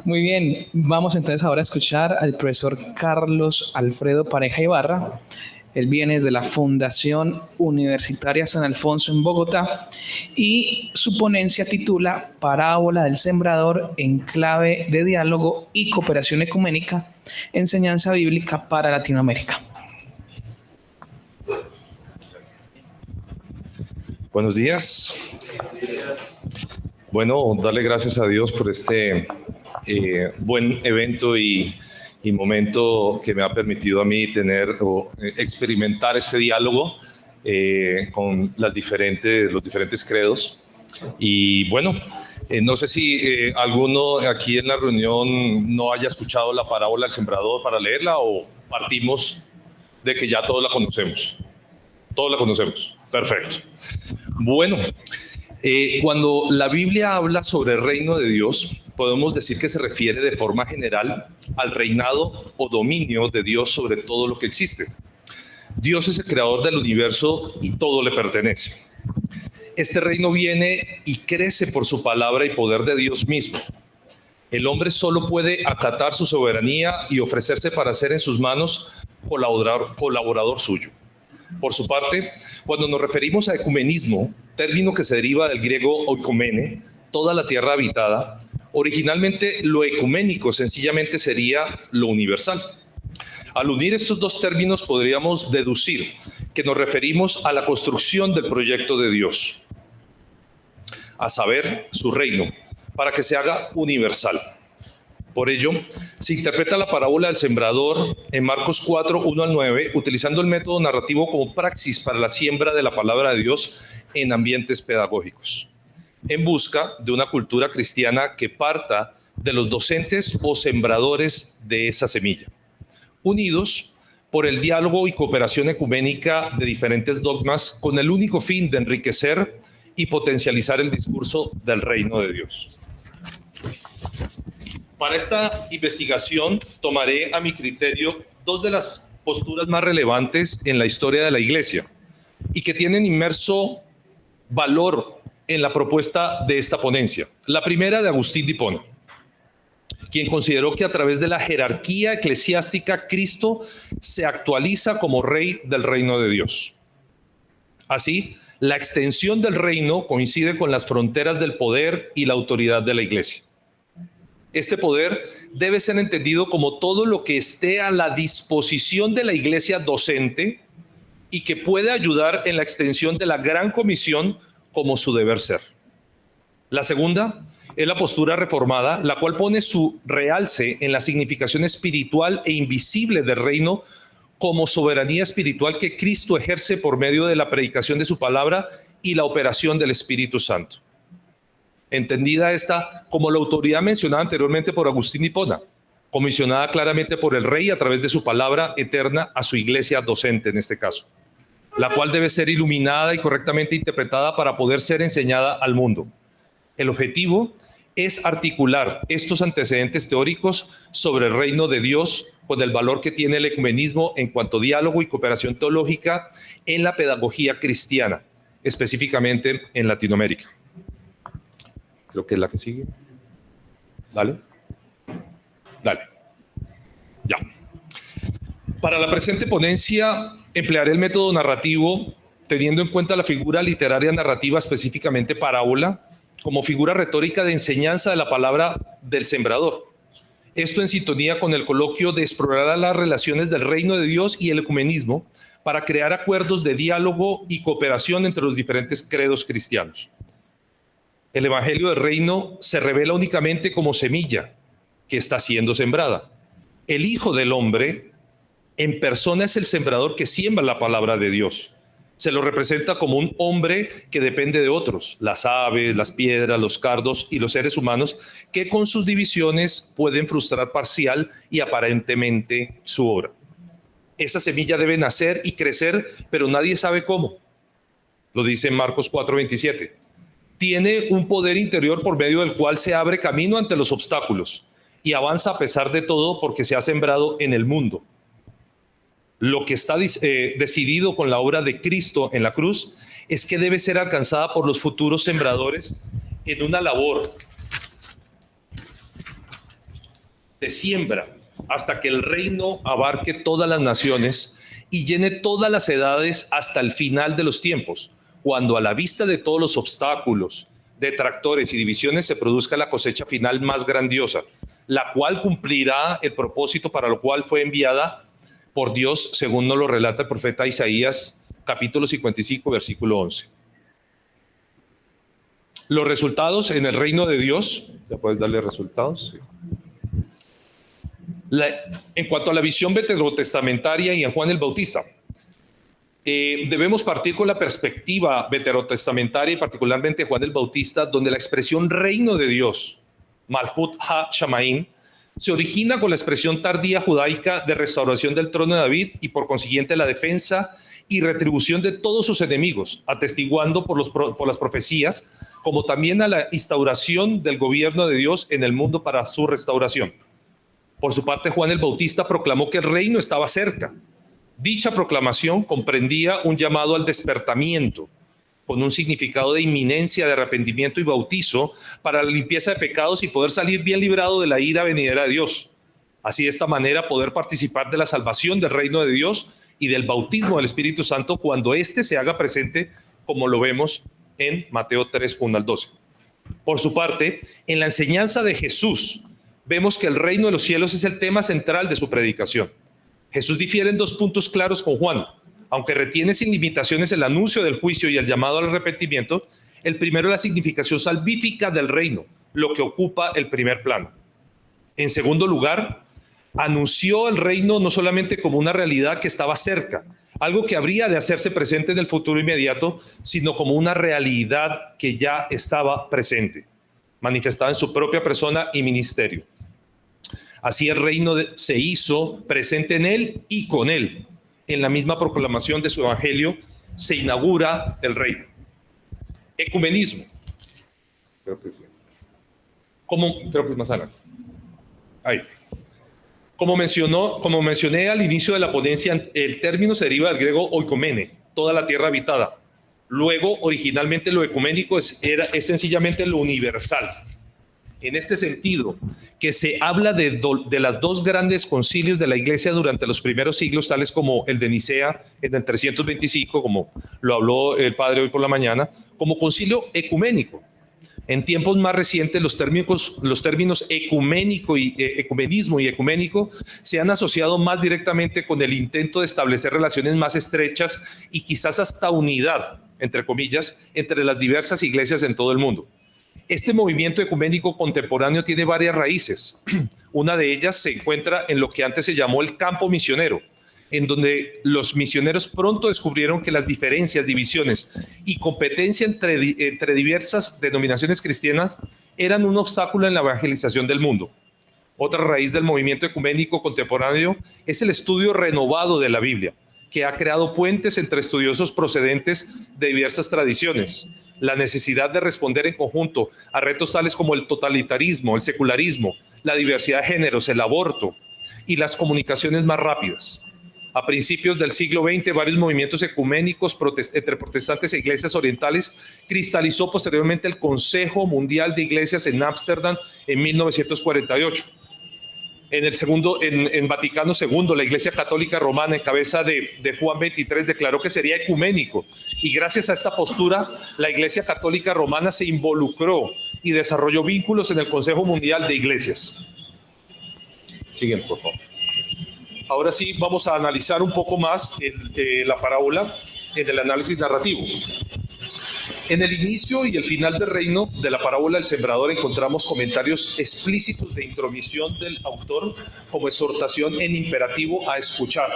Muy bien, vamos entonces ahora a escuchar al profesor Carlos Alfredo Pareja Ibarra. Él viene desde la Fundación Universitaria San Alfonso en Bogotá y su ponencia titula Parábola del Sembrador en clave de diálogo y cooperación ecuménica, enseñanza bíblica para Latinoamérica. Buenos días. Bueno, darle gracias a Dios por este buen evento y momento que me ha permitido a mí tener o experimentar este diálogo con los diferentes credos. Y bueno, no sé si alguno aquí en la reunión no haya escuchado la parábola del sembrador para leerla o partimos de que ya todos la conocemos. Todos la conocemos. Perfecto. Bueno, cuando la Biblia habla sobre el reino de Dios, podemos decir que se refiere de forma general al reinado o dominio de Dios sobre todo lo que existe. Dios es el creador del universo y todo le pertenece. Este reino viene y crece por su palabra y poder de Dios mismo. El hombre solo puede acatar su soberanía y ofrecerse para ser en sus manos colaborador suyo. Por su parte, cuando nos referimos a ecumenismo, término que se deriva del griego oikomene, toda la tierra habitada, originalmente lo ecuménico sencillamente sería lo universal. Al unir estos dos términos podríamos deducir que nos referimos a la construcción del proyecto de Dios, a saber, su reino, para que se haga universal. Por ello, se interpreta la parábola del sembrador en Marcos 4, 1 al 9, utilizando el método narrativo como praxis para la siembra de la palabra de Dios en ambientes pedagógicos, en busca de una cultura cristiana que parta de los docentes o sembradores de esa semilla, unidos por el diálogo y cooperación ecuménica de diferentes dogmas con el único fin de enriquecer y potencializar el discurso del reino de Dios. Para esta investigación tomaré a mi criterio dos de las posturas más relevantes en la historia de la Iglesia y que tienen inmerso valor en la propuesta de esta ponencia. La primera de Agustín de Hipona, quien consideró que a través de la jerarquía eclesiástica Cristo se actualiza como rey del reino de Dios. Así, la extensión del reino coincide con las fronteras del poder y la autoridad de la Iglesia. Este poder debe ser entendido como todo lo que esté a la disposición de la Iglesia docente y que puede ayudar en la extensión de la gran comisión como su deber ser. La segunda es la postura reformada, la cual pone su realce en la significación espiritual e invisible del reino como soberanía espiritual que Cristo ejerce por medio de la predicación de su palabra y la operación del Espíritu Santo. Entendida esta como la autoridad mencionada anteriormente por Agustín de Hipona, comisionada claramente por el rey a través de su palabra eterna a su iglesia docente en este caso, la cual debe ser iluminada y correctamente interpretada para poder ser enseñada al mundo. El objetivo es articular estos antecedentes teóricos sobre el reino de Dios con el valor que tiene el ecumenismo en cuanto a diálogo y cooperación teológica en la pedagogía cristiana, específicamente en Latinoamérica. Creo que es la que sigue. Dale. Ya. Para la presente ponencia emplearé el método narrativo teniendo en cuenta la figura literaria narrativa, específicamente parábola, como figura retórica de enseñanza de la palabra del sembrador. Esto en sintonía con el coloquio de explorar las relaciones del reino de Dios y el ecumenismo para crear acuerdos de diálogo y cooperación entre los diferentes credos cristianos. El evangelio del reino se revela únicamente como semilla que está siendo sembrada. El Hijo del Hombre en persona es el sembrador que siembra la palabra de Dios. Se lo representa como un hombre que depende de otros, las aves, las piedras, los cardos y los seres humanos, que con sus divisiones pueden frustrar parcial y aparentemente su obra. Esa semilla debe nacer y crecer, pero nadie sabe cómo. Lo dice en Marcos 4:27. Tiene un poder interior por medio del cual se abre camino ante los obstáculos y avanza a pesar de todo porque se ha sembrado en el mundo. Lo que está decidido con la obra de Cristo en la cruz es que debe ser alcanzada por los futuros sembradores en una labor de siembra hasta que el reino abarque todas las naciones y llene todas las edades hasta el final de los tiempos, cuando a la vista de todos los obstáculos, detractores y divisiones se produzca la cosecha final más grandiosa, la cual cumplirá el propósito para lo cual fue enviada por Dios, según nos lo relata el profeta Isaías, capítulo 55, versículo 11. Los resultados en el reino de Dios, ¿ya puedes darle resultados? Sí. En cuanto a la visión veterotestamentaria y en Juan el Bautista, debemos partir con la perspectiva veterotestamentaria y particularmente Juan el Bautista, donde la expresión reino de Dios, Malhut ha-Shamaim, se origina con la expresión tardía judaica de restauración del trono de David y por consiguiente la defensa y retribución de todos sus enemigos, atestiguando por las profecías, como también a la instauración del gobierno de Dios en el mundo para su restauración. Por su parte, Juan el Bautista proclamó que el reino estaba cerca. Dicha proclamación comprendía un llamado al despertamiento, con un significado de inminencia de arrepentimiento y bautizo para la limpieza de pecados y poder salir bien librado de la ira venidera de Dios. Así, de esta manera, poder participar de la salvación del reino de Dios y del bautismo del Espíritu Santo cuando éste se haga presente, como lo vemos en Mateo 3, 1 al 12. Por su parte, en la enseñanza de Jesús, vemos que el reino de los cielos es el tema central de su predicación. Jesús difiere en dos puntos claros con Juan. Aunque retiene sin limitaciones el anuncio del juicio y el llamado al arrepentimiento, el primero es la significación salvífica del reino, lo que ocupa el primer plano. En segundo lugar, anunció el reino no solamente como una realidad que estaba cerca, algo que habría de hacerse presente en el futuro inmediato, sino como una realidad que ya estaba presente, manifestada en su propia persona y ministerio. Así el reino se hizo presente en él y con él. En la misma proclamación de su evangelio se inaugura el reino. Ecumenismo. Creo que es más adelante. Ahí. Como mencioné al inicio de la ponencia, el término se deriva del griego oikomene, toda la tierra habitada. Luego, originalmente lo ecuménico es sencillamente lo universal. En este sentido, que se habla de las dos grandes concilios de la Iglesia durante los primeros siglos, tales como el de Nicea en el 325, como lo habló el Padre hoy por la mañana, como concilio ecuménico. En tiempos más recientes, los términos ecuménico y ecumenismo y ecuménico se han asociado más directamente con el intento de establecer relaciones más estrechas y quizás hasta unidad, entre comillas, entre las diversas iglesias en todo el mundo. Este movimiento ecuménico contemporáneo tiene varias raíces. Una de ellas se encuentra en lo que antes se llamó el campo misionero, en donde los misioneros pronto descubrieron que las diferencias, divisiones y competencia entre diversas denominaciones cristianas eran un obstáculo en la evangelización del mundo. Otra raíz del movimiento ecuménico contemporáneo es el estudio renovado de la Biblia, que ha creado puentes entre estudiosos procedentes de diversas tradiciones. La necesidad de responder en conjunto a retos tales como el totalitarismo, el secularismo, la diversidad de géneros, el aborto y las comunicaciones más rápidas. A principios del siglo XX, varios movimientos ecuménicos entre protestantes e iglesias orientales cristalizó posteriormente el Consejo Mundial de Iglesias en Ámsterdam en 1948. En Vaticano II, la Iglesia Católica Romana, en cabeza de Juan XXIII, declaró que sería ecuménico. Y gracias a esta postura, la Iglesia Católica Romana se involucró y desarrolló vínculos en el Consejo Mundial de Iglesias. Siguiente, por favor. Ahora sí, vamos a analizar un poco más la parábola en el análisis narrativo. En el inicio y el final del reino de la parábola del sembrador encontramos comentarios explícitos de intromisión del autor como exhortación en imperativo a escuchar.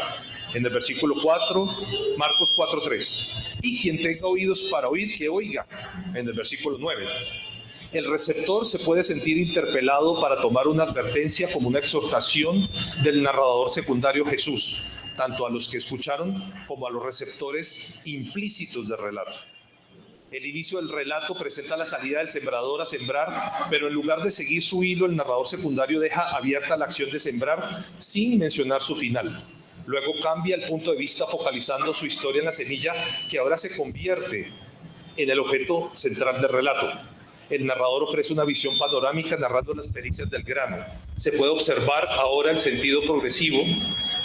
En el versículo 4, Marcos 4:3. Y quien tenga oídos para oír, que oiga. En el versículo 9. El receptor se puede sentir interpelado para tomar una advertencia como una exhortación del narrador secundario Jesús, tanto a los que escucharon como a los receptores implícitos del relato. El inicio del relato presenta la salida del sembrador a sembrar, pero en lugar de seguir su hilo, el narrador secundario deja abierta la acción de sembrar sin mencionar su final. Luego cambia el punto de vista focalizando su historia en la semilla que ahora se convierte en el objeto central del relato. El narrador ofrece una visión panorámica narrando las pericias del grano. Se puede observar ahora el sentido progresivo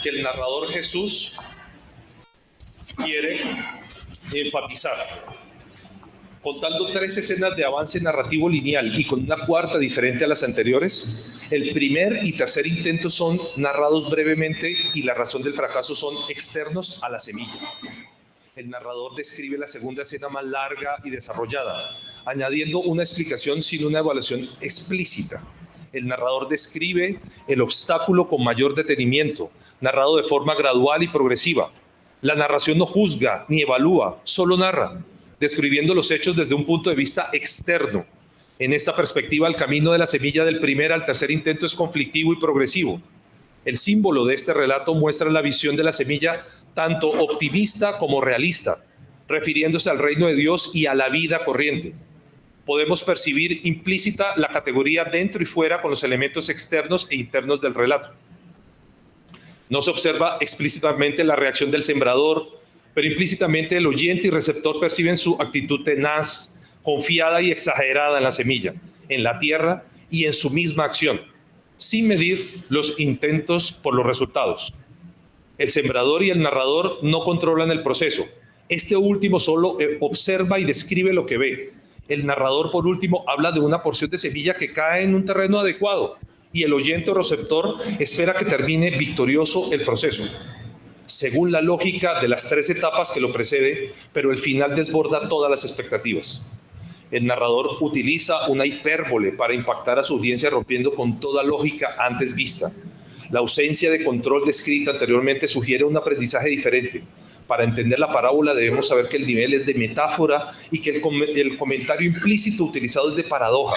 que el narrador Jesús quiere enfatizar. Contando 3 escenas de avance narrativo lineal y con una cuarta diferente a las anteriores, el primer y tercer intento son narrados brevemente y la razón del fracaso son externos a la semilla. El narrador describe la segunda escena más larga y desarrollada, añadiendo una explicación sin una evaluación explícita. El narrador describe el obstáculo con mayor detenimiento, narrado de forma gradual y progresiva. La narración no juzga ni evalúa, solo narra, describiendo los hechos desde un punto de vista externo. En esta perspectiva, el camino de la semilla del primer al tercer intento es conflictivo y progresivo. El símbolo de este relato muestra la visión de la semilla tanto optimista como realista, refiriéndose al reino de Dios y a la vida corriente. Podemos percibir implícita la categoría dentro y fuera con los elementos externos e internos del relato. No se observa explícitamente la reacción del sembrador, pero implícitamente el oyente y receptor perciben su actitud tenaz, confiada y exagerada en la semilla, en la tierra y en su misma acción, sin medir los intentos por los resultados. El sembrador y el narrador no controlan el proceso. Este último solo observa y describe lo que ve. El narrador, por último, habla de una porción de semilla que cae en un terreno adecuado y el oyente o receptor espera que termine victorioso el proceso, según la lógica de las 3 etapas que lo precede, pero el final desborda todas las expectativas. El narrador utiliza una hipérbole para impactar a su audiencia, rompiendo con toda lógica antes vista. La ausencia de control descrita anteriormente sugiere un aprendizaje diferente. Para entender la parábola debemos saber que el nivel es de metáfora y que el comentario implícito utilizado es de paradoja.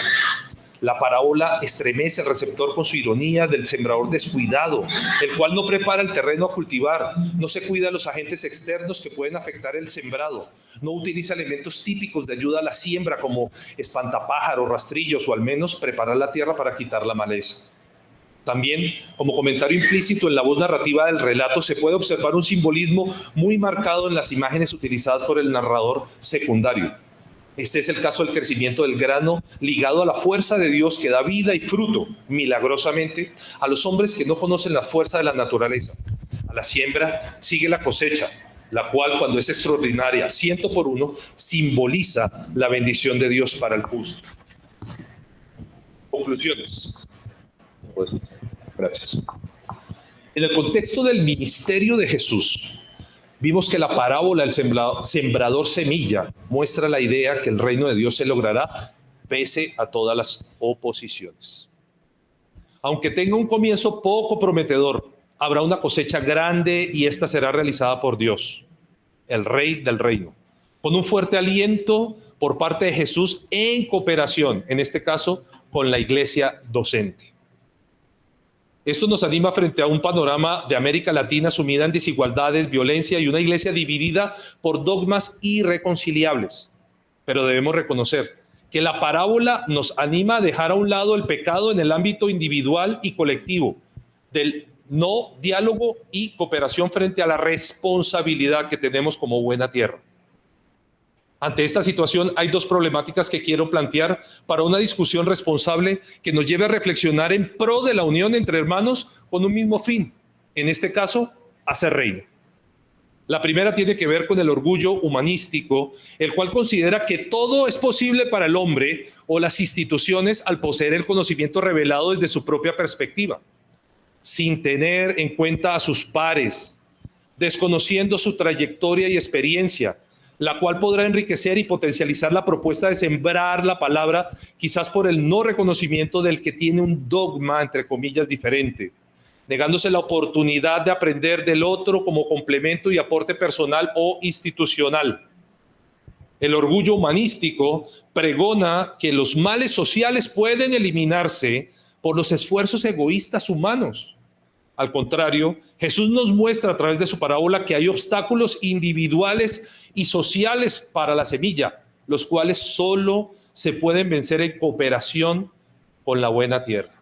La parábola estremece al receptor con su ironía del sembrador descuidado, el cual no prepara el terreno a cultivar, no se cuida de los agentes externos que pueden afectar el sembrado, no utiliza elementos típicos de ayuda a la siembra como espantapájaros, rastrillos o al menos preparar la tierra para quitar la maleza. También, como comentario implícito en la voz narrativa del relato, se puede observar un simbolismo muy marcado en las imágenes utilizadas por el narrador secundario. Este es el caso del crecimiento del grano ligado a la fuerza de Dios que da vida y fruto, milagrosamente, a los hombres que no conocen la fuerza de la naturaleza. A la siembra sigue la cosecha, la cual, cuando es extraordinaria, 100 por 1, simboliza la bendición de Dios para el justo. Conclusiones. Gracias. En el contexto del ministerio de Jesús, vimos que la parábola del sembrador semilla muestra la idea que el reino de Dios se logrará pese a todas las oposiciones. Aunque tenga un comienzo poco prometedor, habrá una cosecha grande y esta será realizada por Dios, el Rey del reino, con un fuerte aliento por parte de Jesús en cooperación, en este caso, con la iglesia docente. Esto nos anima frente a un panorama de América Latina sumida en desigualdades, violencia y una iglesia dividida por dogmas irreconciliables. Pero debemos reconocer que la parábola nos anima a dejar a un lado el pecado en el ámbito individual y colectivo, del no diálogo y cooperación frente a la responsabilidad que tenemos como buena tierra. Ante esta situación hay dos problemáticas que quiero plantear para una discusión responsable que nos lleve a reflexionar en pro de la unión entre hermanos con un mismo fin, en este caso, hacer reino. La primera tiene que ver con el orgullo humanístico, el cual considera que todo es posible para el hombre o las instituciones al poseer el conocimiento revelado desde su propia perspectiva, sin tener en cuenta a sus pares, desconociendo su trayectoria y experiencia, la cual podrá enriquecer y potencializar la propuesta de sembrar la palabra, quizás por el no reconocimiento del que tiene un dogma, entre comillas, diferente, negándose la oportunidad de aprender del otro como complemento y aporte personal o institucional. El orgullo humanístico pregona que los males sociales pueden eliminarse por los esfuerzos egoístas humanos. Al contrario, Jesús nos muestra a través de su parábola que hay obstáculos individuales y sociales para la semilla, los cuales solo se pueden vencer en cooperación con la buena tierra.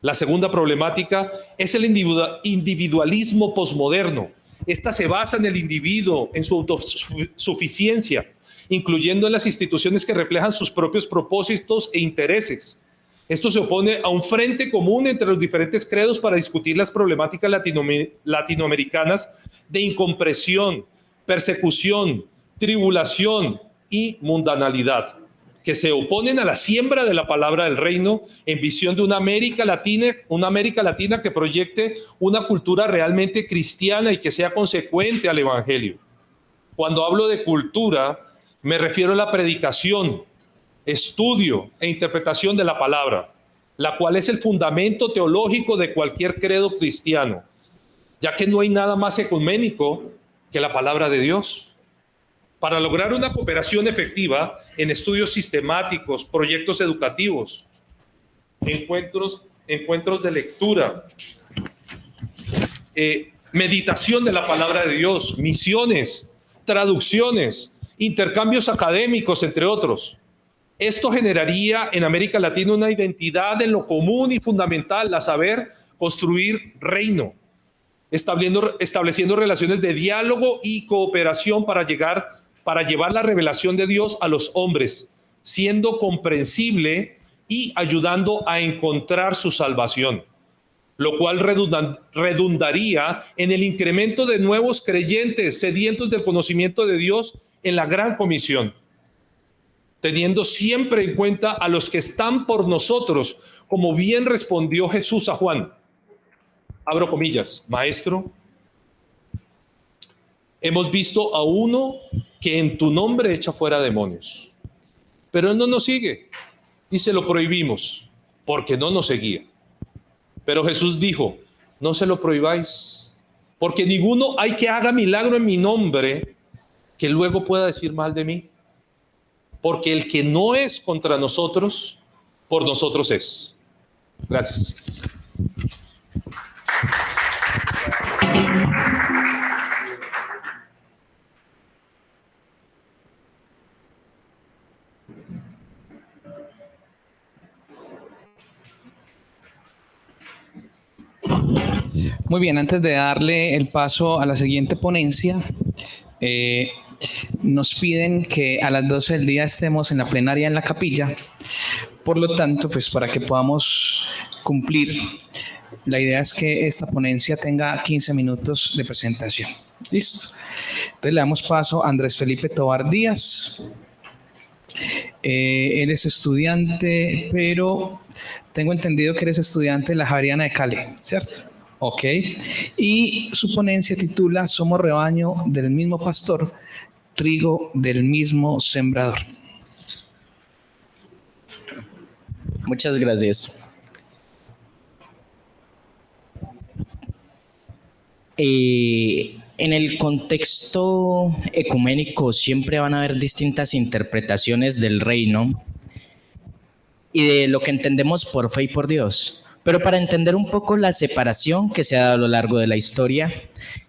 La segunda problemática es el individualismo posmoderno. Esta se basa en el individuo, en su autosuficiencia, incluyendo en las instituciones que reflejan sus propios propósitos e intereses. Esto se opone a un frente común entre los diferentes credos para discutir las problemáticas latinoamericanas de incomprensión, persecución, tribulación y mundanalidad, que se oponen a la siembra de la palabra del reino en visión de una América Latina que proyecte una cultura realmente cristiana y que sea consecuente al evangelio. Cuando hablo de cultura, me refiero a la predicación, estudio e interpretación de la palabra, la cual es el fundamento teológico de cualquier credo cristiano, ya que no hay nada más ecuménico que la palabra de Dios. Para lograr una cooperación efectiva en estudios sistemáticos, proyectos educativos, encuentros de lectura, meditación de la palabra de Dios, misiones, traducciones, intercambios académicos, entre otros. Esto generaría en América Latina una identidad en lo común y fundamental, a saber, construir reino, estableciendo relaciones de diálogo y cooperación para llevar la revelación de Dios a los hombres, siendo comprensible y ayudando a encontrar su salvación, lo cual redundaría en el incremento de nuevos creyentes sedientos del conocimiento de Dios en la gran comisión, teniendo siempre en cuenta a los que están por nosotros, como bien respondió Jesús a Juan. Abro comillas, maestro, hemos visto a uno que en tu nombre echa fuera demonios, pero él no nos sigue y se lo prohibimos porque no nos seguía. Pero Jesús dijo, no se lo prohibáis, porque ninguno hay que haga milagro en mi nombre que luego pueda decir mal de mí. Porque el que no es contra nosotros, por nosotros es. Gracias. Muy bien, antes de darle el paso a la siguiente ponencia, nos piden que a las 12 del día estemos en la plenaria en la capilla. Por lo tanto, pues para que podamos cumplir, la idea es que esta ponencia tenga 15 minutos de presentación. ¿Listo? Entonces le damos paso a Andrés Felipe Tovar Díaz. Él es estudiante, pero tengo entendido que eres estudiante de la Javeriana de Cali, ¿cierto? Ok. Y su ponencia titula Somos rebaño del mismo pastor, trigo del mismo sembrador. Muchas gracias. En el contexto ecuménico siempre van a haber distintas interpretaciones del reino y de lo que entendemos por fe y por Dios. Pero para entender un poco la separación que se ha dado a lo largo de la historia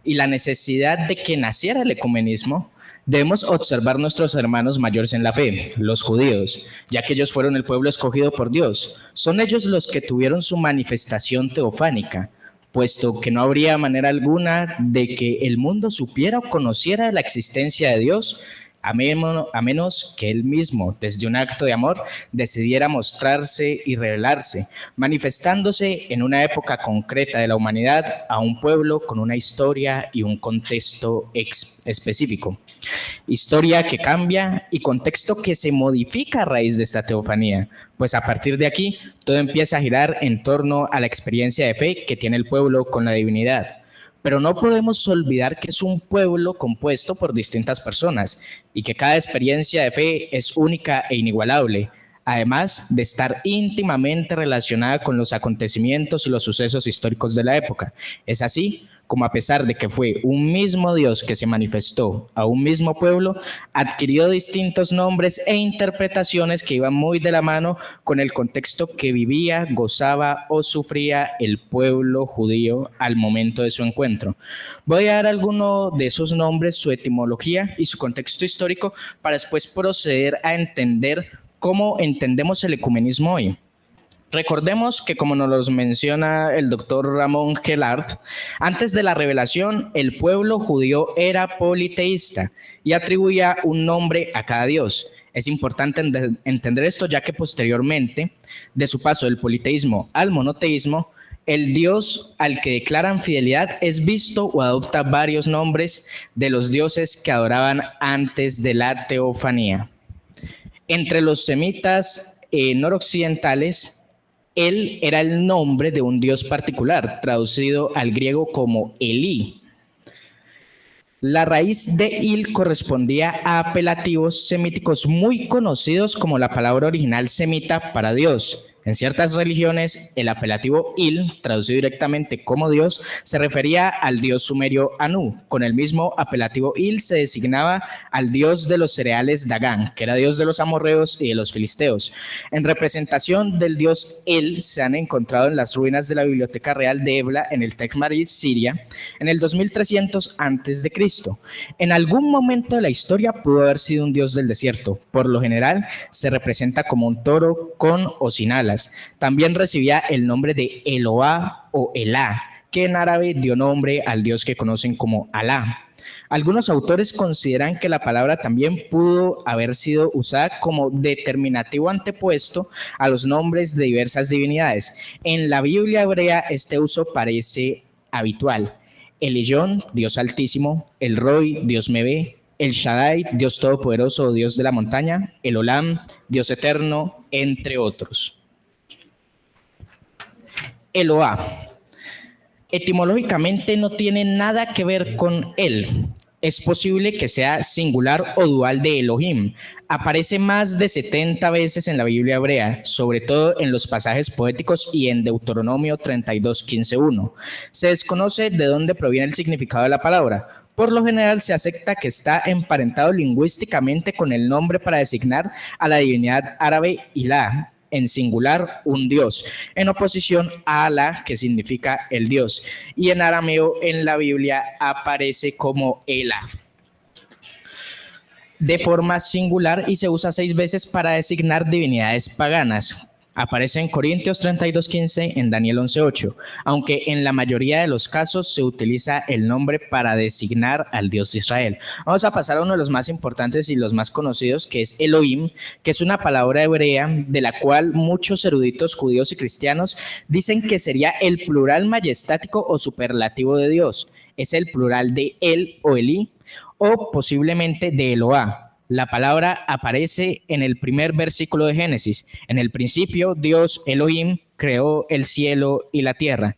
y la necesidad de que naciera el ecumenismo, debemos observar nuestros hermanos mayores en la fe, los judíos, ya que ellos fueron el pueblo escogido por Dios. Son ellos los que tuvieron su manifestación teofánica, puesto que no habría manera alguna de que el mundo supiera o conociera la existencia de Dios, a menos que Él mismo, desde un acto de amor, decidiera mostrarse y revelarse, manifestándose en una época concreta de la humanidad a un pueblo con una historia y un contexto específico. Historia que cambia y contexto que se modifica a raíz de esta teofanía, pues a partir de aquí todo empieza a girar en torno a la experiencia de fe que tiene el pueblo con la divinidad. Pero no podemos olvidar que es un pueblo compuesto por distintas personas y que cada experiencia de fe es única e inigualable, además de estar íntimamente relacionada con los acontecimientos y los sucesos históricos de la época. Es así como, a pesar de que fue un mismo Dios que se manifestó a un mismo pueblo, adquirió distintos nombres e interpretaciones que iban muy de la mano con el contexto que vivía, gozaba o sufría el pueblo judío al momento de su encuentro. Voy a dar alguno de esos nombres, su etimología y su contexto histórico para después proceder a entender cómo entendemos el ecumenismo hoy. Recordemos que, como nos los menciona el doctor Ramón Gelart, antes de la revelación el pueblo judío era politeísta y atribuía un nombre a cada dios. Es importante entender esto, ya que posteriormente, de su paso del politeísmo al monoteísmo, el dios al que declaran fidelidad es visto o adopta varios nombres de los dioses que adoraban antes de la teofanía. Entre los semitas noroccidentales, él era el nombre de un dios particular, traducido al griego como Elí. La raíz de Il correspondía a apelativos semíticos muy conocidos como la palabra original semita para Dios. En ciertas religiones, el apelativo Il, traducido directamente como Dios, se refería al dios sumerio Anu. Con el mismo apelativo Il se designaba al dios de los cereales Dagán, que era dios de los amorreos y de los filisteos. En representación del dios El se han encontrado en las ruinas de la Biblioteca Real de Ebla, en el Tecmarí, Siria, en el 2300 a.C. En algún momento de la historia pudo haber sido un dios del desierto. Por lo general, se representa como un toro con o sin alas. También recibía el nombre de Eloá o Elá, que en árabe dio nombre al dios que conocen como Alá. Algunos autores consideran que la palabra también pudo haber sido usada como determinativo antepuesto a los nombres de diversas divinidades. En la Biblia hebrea este uso parece habitual. El Elyon, Dios altísimo; el Roy, Dios me ve; el Shaddai, Dios todopoderoso, Dios de la montaña; el Olam, Dios eterno, entre otros. Eloá, etimológicamente no tiene nada que ver con él. Es posible que sea singular o dual de Elohim. Aparece más de 70 veces en la Biblia hebrea, sobre todo en los pasajes poéticos y en Deuteronomio 32:15-1. Se desconoce de dónde proviene el significado de la palabra. Por lo general se acepta que está emparentado lingüísticamente con el nombre para designar a la divinidad árabe Ilá, en singular un dios, en oposición a Alá, que significa el dios, y en arameo en la Biblia aparece como Elá, de forma singular, y se usa 6 veces para designar divinidades paganas. Aparece en Corintios 32:15, en Daniel 11:8, aunque en la mayoría de los casos se utiliza el nombre para designar al Dios de Israel. Vamos a pasar a uno de los más importantes y los más conocidos, que es Elohim, que es una palabra hebrea de la cual muchos eruditos judíos y cristianos dicen que sería el plural majestático o superlativo de Dios. Es el plural de El o Elí, o posiblemente de Eloá. La palabra aparece en el primer versículo de Génesis. En el principio, Dios, Elohim, creó el cielo y la tierra.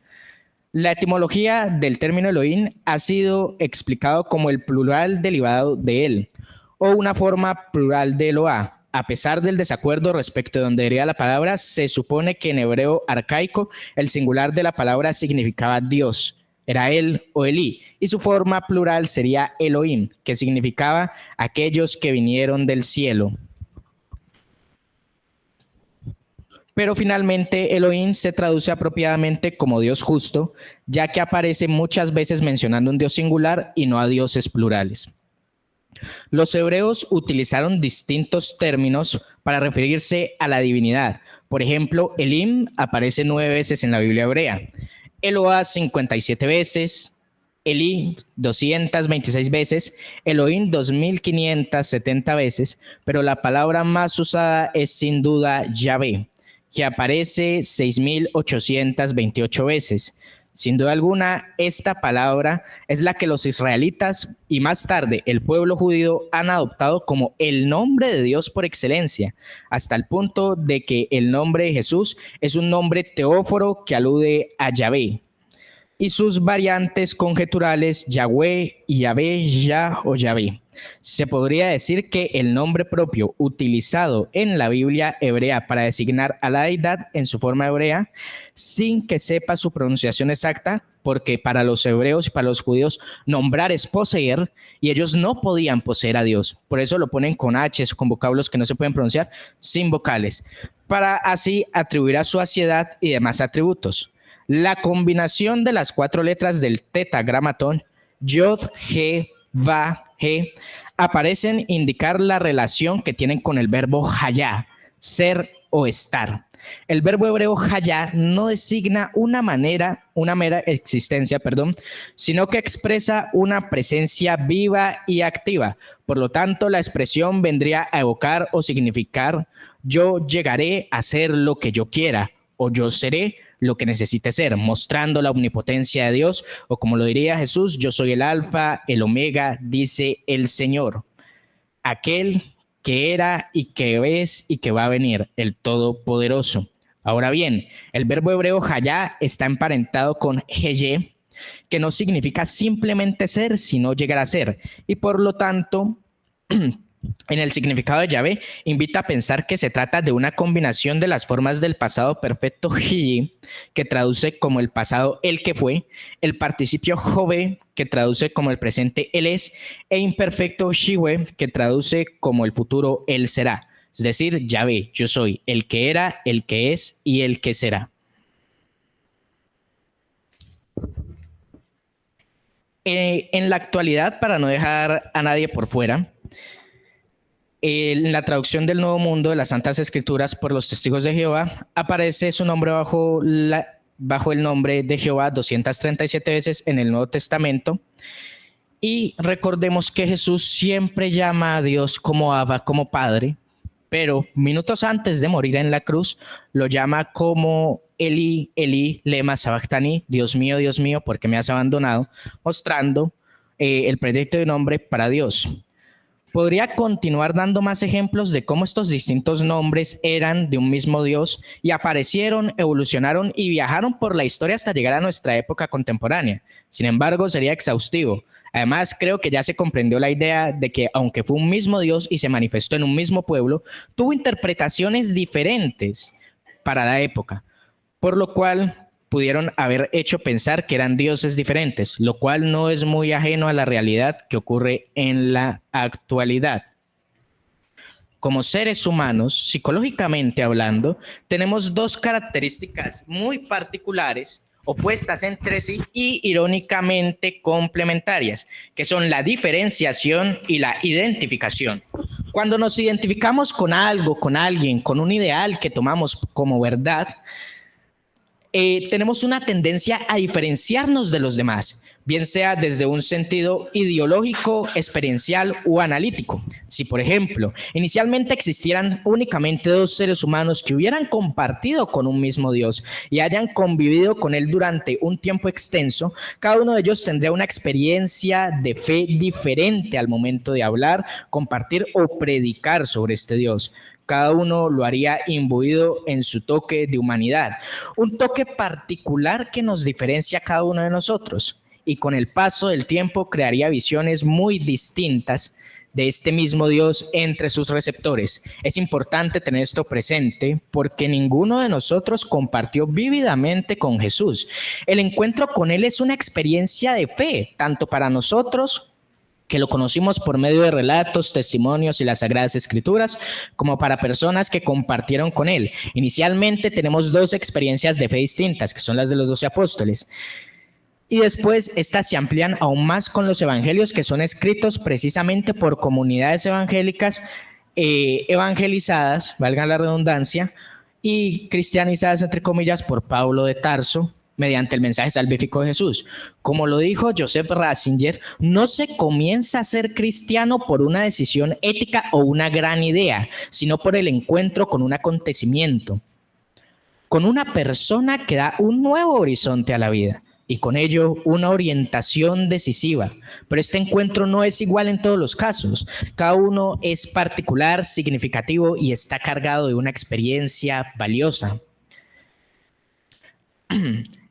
La etimología del término Elohim ha sido explicado como el plural derivado de él, o una forma plural de Eloá. A pesar del desacuerdo respecto de dónde deriva la palabra, se supone que en hebreo arcaico el singular de la palabra significaba Dios. Era El o Elí, y su forma plural sería Elohim, que significaba aquellos que vinieron del cielo. Pero finalmente Elohim se traduce apropiadamente como Dios justo, ya que aparece muchas veces mencionando un Dios singular y no a dioses plurales. Los hebreos utilizaron distintos términos para referirse a la divinidad. Por ejemplo, Elim aparece 9 veces en la Biblia hebrea. Eloá 57 veces, Elí 226 veces, Elohim 2570 veces, pero la palabra más usada es sin duda Yahvé, que aparece 6828 veces. Sin duda alguna, esta palabra es la que los israelitas y más tarde el pueblo judío han adoptado como el nombre de Dios por excelencia, hasta el punto de que el nombre de Jesús es un nombre teóforo que alude a Yahvé. Y sus variantes conjeturales, Yahweh, Yahvé, Yah o Yahvé. Se podría decir que el nombre propio utilizado en la Biblia hebrea para designar a la deidad en su forma hebrea, sin que sepa su pronunciación exacta, porque para los hebreos y para los judíos nombrar es poseer, y ellos no podían poseer a Dios. Por eso lo ponen con H's, con vocablos que no se pueden pronunciar, sin vocales, para así atribuir a su aciedad y demás atributos. La combinación de las 4 letras del tetragramatón, Yod, He, Va, He, aparecen indicar la relación que tienen con el verbo hayá, ser o estar. El verbo hebreo hayá no designa una mera existencia, sino que expresa una presencia viva y activa. Por lo tanto, la expresión vendría a evocar o significar yo llegaré a ser lo que yo quiera o yo seré lo que necesite ser, mostrando la omnipotencia de Dios, o como lo diría Jesús, yo soy el alfa, el omega, dice el Señor, aquel que era y que es y que va a venir, el Todopoderoso. Ahora bien, el verbo hebreo hayá está emparentado con heye, que no significa simplemente ser, sino llegar a ser, y por lo tanto, en el significado de Yahvé, invita a pensar que se trata de una combinación de las formas del pasado perfecto Hi, que traduce como el pasado el que fue, el participio Jove, que traduce como el presente él es, e imperfecto Shiwe, que traduce como el futuro él será. Es decir, Yahvé, yo soy el que era, el que es y el que será. En la actualidad, para no dejar a nadie por fuera, en la traducción del Nuevo Mundo de las Santas Escrituras por los Testigos de Jehová, aparece su nombre bajo el nombre de Jehová 237 veces en el Nuevo Testamento. Y recordemos que Jesús siempre llama a Dios como Abba, como Padre, pero minutos antes de morir en la cruz, lo llama como Eli, Eli, lema sabachthani, Dios mío, ¿por qué me has abandonado? Mostrando el proyecto de nombre para Dios. Podría continuar dando más ejemplos de cómo estos distintos nombres eran de un mismo Dios y aparecieron, evolucionaron y viajaron por la historia hasta llegar a nuestra época contemporánea. Sin embargo, sería exhaustivo. Además, creo que ya se comprendió la idea de que, aunque fue un mismo Dios y se manifestó en un mismo pueblo, tuvo interpretaciones diferentes para la época, por lo cual pudieron haber hecho pensar que eran dioses diferentes, lo cual no es muy ajeno a la realidad que ocurre en la actualidad. Como seres humanos, psicológicamente hablando, tenemos 2 características muy particulares, opuestas entre sí y irónicamente complementarias, que son la diferenciación y la identificación. Cuando nos identificamos con algo, con alguien, con un ideal que tomamos como verdad, tenemos una tendencia a diferenciarnos de los demás, bien sea desde un sentido ideológico, experiencial o analítico. Si, por ejemplo, inicialmente existieran únicamente dos seres humanos que hubieran compartido con un mismo Dios y hayan convivido con él durante un tiempo extenso, cada uno de ellos tendría una experiencia de fe diferente al momento de hablar, compartir o predicar sobre este Dios. Cada uno lo haría imbuido en su toque de humanidad, un toque particular que nos diferencia a cada uno de nosotros, y con el paso del tiempo crearía visiones muy distintas de este mismo Dios entre sus receptores. Es importante tener esto presente porque ninguno de nosotros compartió vívidamente con Jesús. El encuentro con él es una experiencia de fe, tanto para nosotros, que lo conocimos por medio de relatos, testimonios y las Sagradas Escrituras, como para personas que compartieron con él. Inicialmente tenemos dos experiencias de fe distintas, que son las de los 12 apóstoles. Y después estas se amplían aún más con los evangelios, que son escritos precisamente por comunidades evangélicas evangelizadas, valga la redundancia, y cristianizadas, entre comillas, por Pablo de Tarso, mediante el mensaje salvífico de Jesús. Como lo dijo Joseph Ratzinger, no se comienza a ser cristiano por una decisión ética o una gran idea, sino por el encuentro con un acontecimiento, con una persona que da un nuevo horizonte a la vida y con ello una orientación decisiva. Pero este encuentro no es igual en todos los casos. Cada uno es particular, significativo y está cargado de una experiencia valiosa.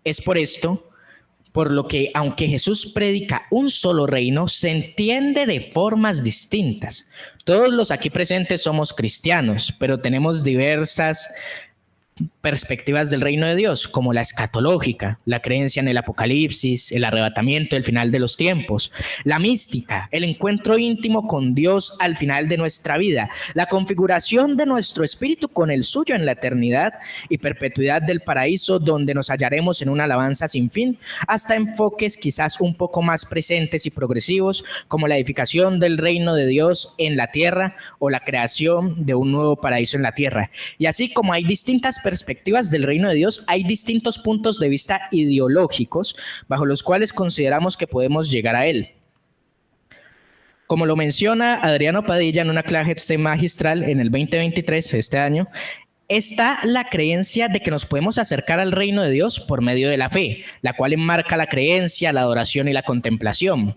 Es por esto, por lo que aunque Jesús predica un solo reino, se entiende de formas distintas. Todos los aquí presentes somos cristianos, pero tenemos diversas perspectivas del reino de Dios, como la escatológica, la creencia en el apocalipsis, el arrebatamiento, el final de los tiempos, la mística, el encuentro íntimo con Dios al final de nuestra vida, la configuración de nuestro espíritu con el suyo en la eternidad y perpetuidad del paraíso, donde nos hallaremos en una alabanza sin fin, hasta enfoques quizás un poco más presentes y progresivos, como la edificación del reino de Dios en la tierra o la creación de un nuevo paraíso en la tierra. Y así como hay distintas perspectivas del reino de Dios, hay distintos puntos de vista ideológicos bajo los cuales consideramos que podemos llegar a él. Como lo menciona Adriano Padilla en una clase magistral en el 2023, este año, está la creencia de que nos podemos acercar al reino de Dios por medio de la fe, la cual enmarca la creencia, la adoración y la contemplación.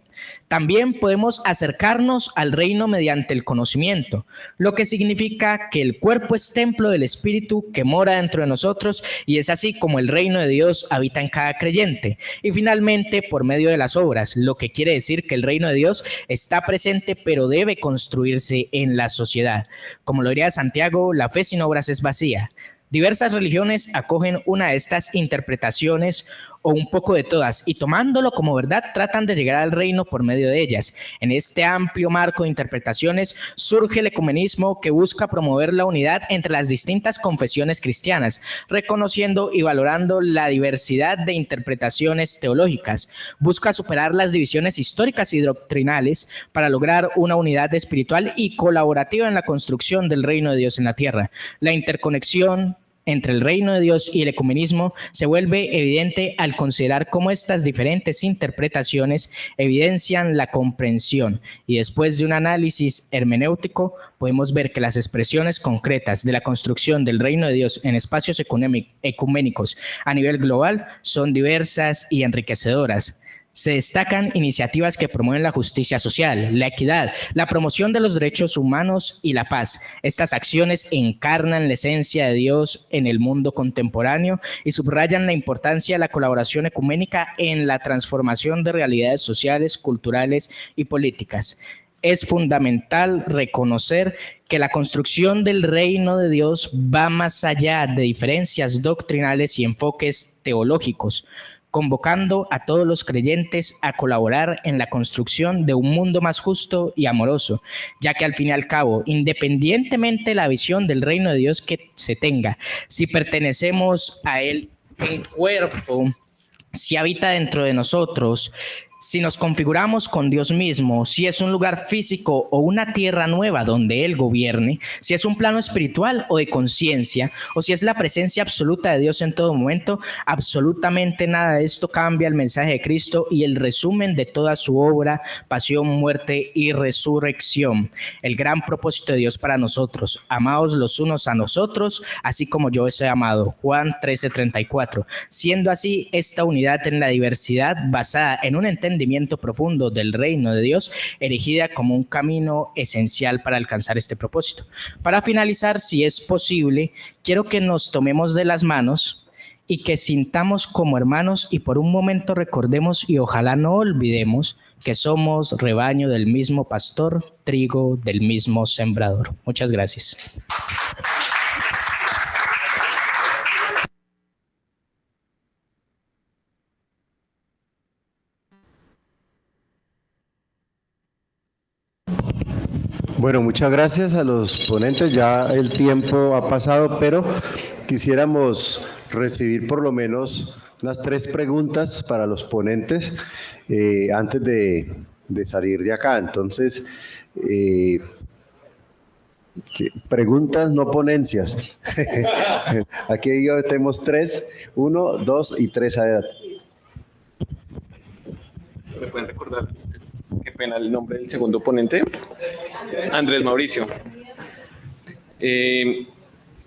También podemos acercarnos al reino mediante el conocimiento, lo que significa que el cuerpo es templo del Espíritu que mora dentro de nosotros y es así como el reino de Dios habita en cada creyente. Y finalmente, por medio de las obras, lo que quiere decir que el reino de Dios está presente pero debe construirse en la sociedad. Como lo diría Santiago, la fe sin obras es vacía. Diversas religiones acogen una de estas interpretaciones o un poco de todas y tomándolo como verdad tratan de llegar al reino por medio de ellas. En este amplio marco de interpretaciones surge el ecumenismo que busca promover la unidad entre las distintas confesiones cristianas, reconociendo y valorando la diversidad de interpretaciones teológicas. Busca superar las divisiones históricas y doctrinales para lograr una unidad espiritual y colaborativa en la construcción del reino de Dios en la tierra. La interconexión entre el reino de Dios y el ecumenismo se vuelve evidente al considerar cómo estas diferentes interpretaciones evidencian la comprensión y después de un análisis hermenéutico podemos ver que las expresiones concretas de la construcción del reino de Dios en espacios ecuménicos a nivel global son diversas y enriquecedoras. Se destacan iniciativas que promueven la justicia social, la equidad, la promoción de los derechos humanos y la paz. Estas acciones encarnan la esencia de Dios en el mundo contemporáneo y subrayan la importancia de la colaboración ecuménica en la transformación de realidades sociales, culturales y políticas. Es fundamental reconocer que la construcción del reino de Dios va más allá de diferencias doctrinales y enfoques teológicos, convocando a todos los creyentes a colaborar en la construcción de un mundo más justo y amoroso, ya que al fin y al cabo, independientemente de la visión del reino de Dios que se tenga, si pertenecemos a él en cuerpo, si habita dentro de nosotros, Si nos configuramos con Dios mismo, si es un lugar físico o una tierra nueva donde Él gobierne, si es un plano espiritual o de conciencia, o si es la presencia absoluta de Dios en todo momento, absolutamente nada de esto cambia el mensaje de Cristo y el resumen de toda su obra, pasión, muerte y resurrección. El gran propósito de Dios para nosotros: amaos los unos a nosotros, así como yo os he amado. Juan 13:34. Siendo así, esta unidad en la diversidad, basada en un entendimiento profundo del reino de Dios, erigida como un camino esencial para alcanzar este propósito. Para finalizar, si es posible, quiero que nos tomemos de las manos y que sintamos como hermanos y por un momento recordemos y ojalá no olvidemos que somos rebaño del mismo pastor, trigo del mismo sembrador. Muchas gracias. Bueno, muchas gracias a los ponentes. Ya el tiempo ha pasado, pero quisiéramos recibir por lo menos unas 3 preguntas para los ponentes antes de salir de acá. Entonces, preguntas, no ponencias. Aquí ya tenemos 3, 1, 2 y 3 a edad. ¿Me pueden recordar? Qué pena el nombre del segundo ponente. Andrés Mauricio.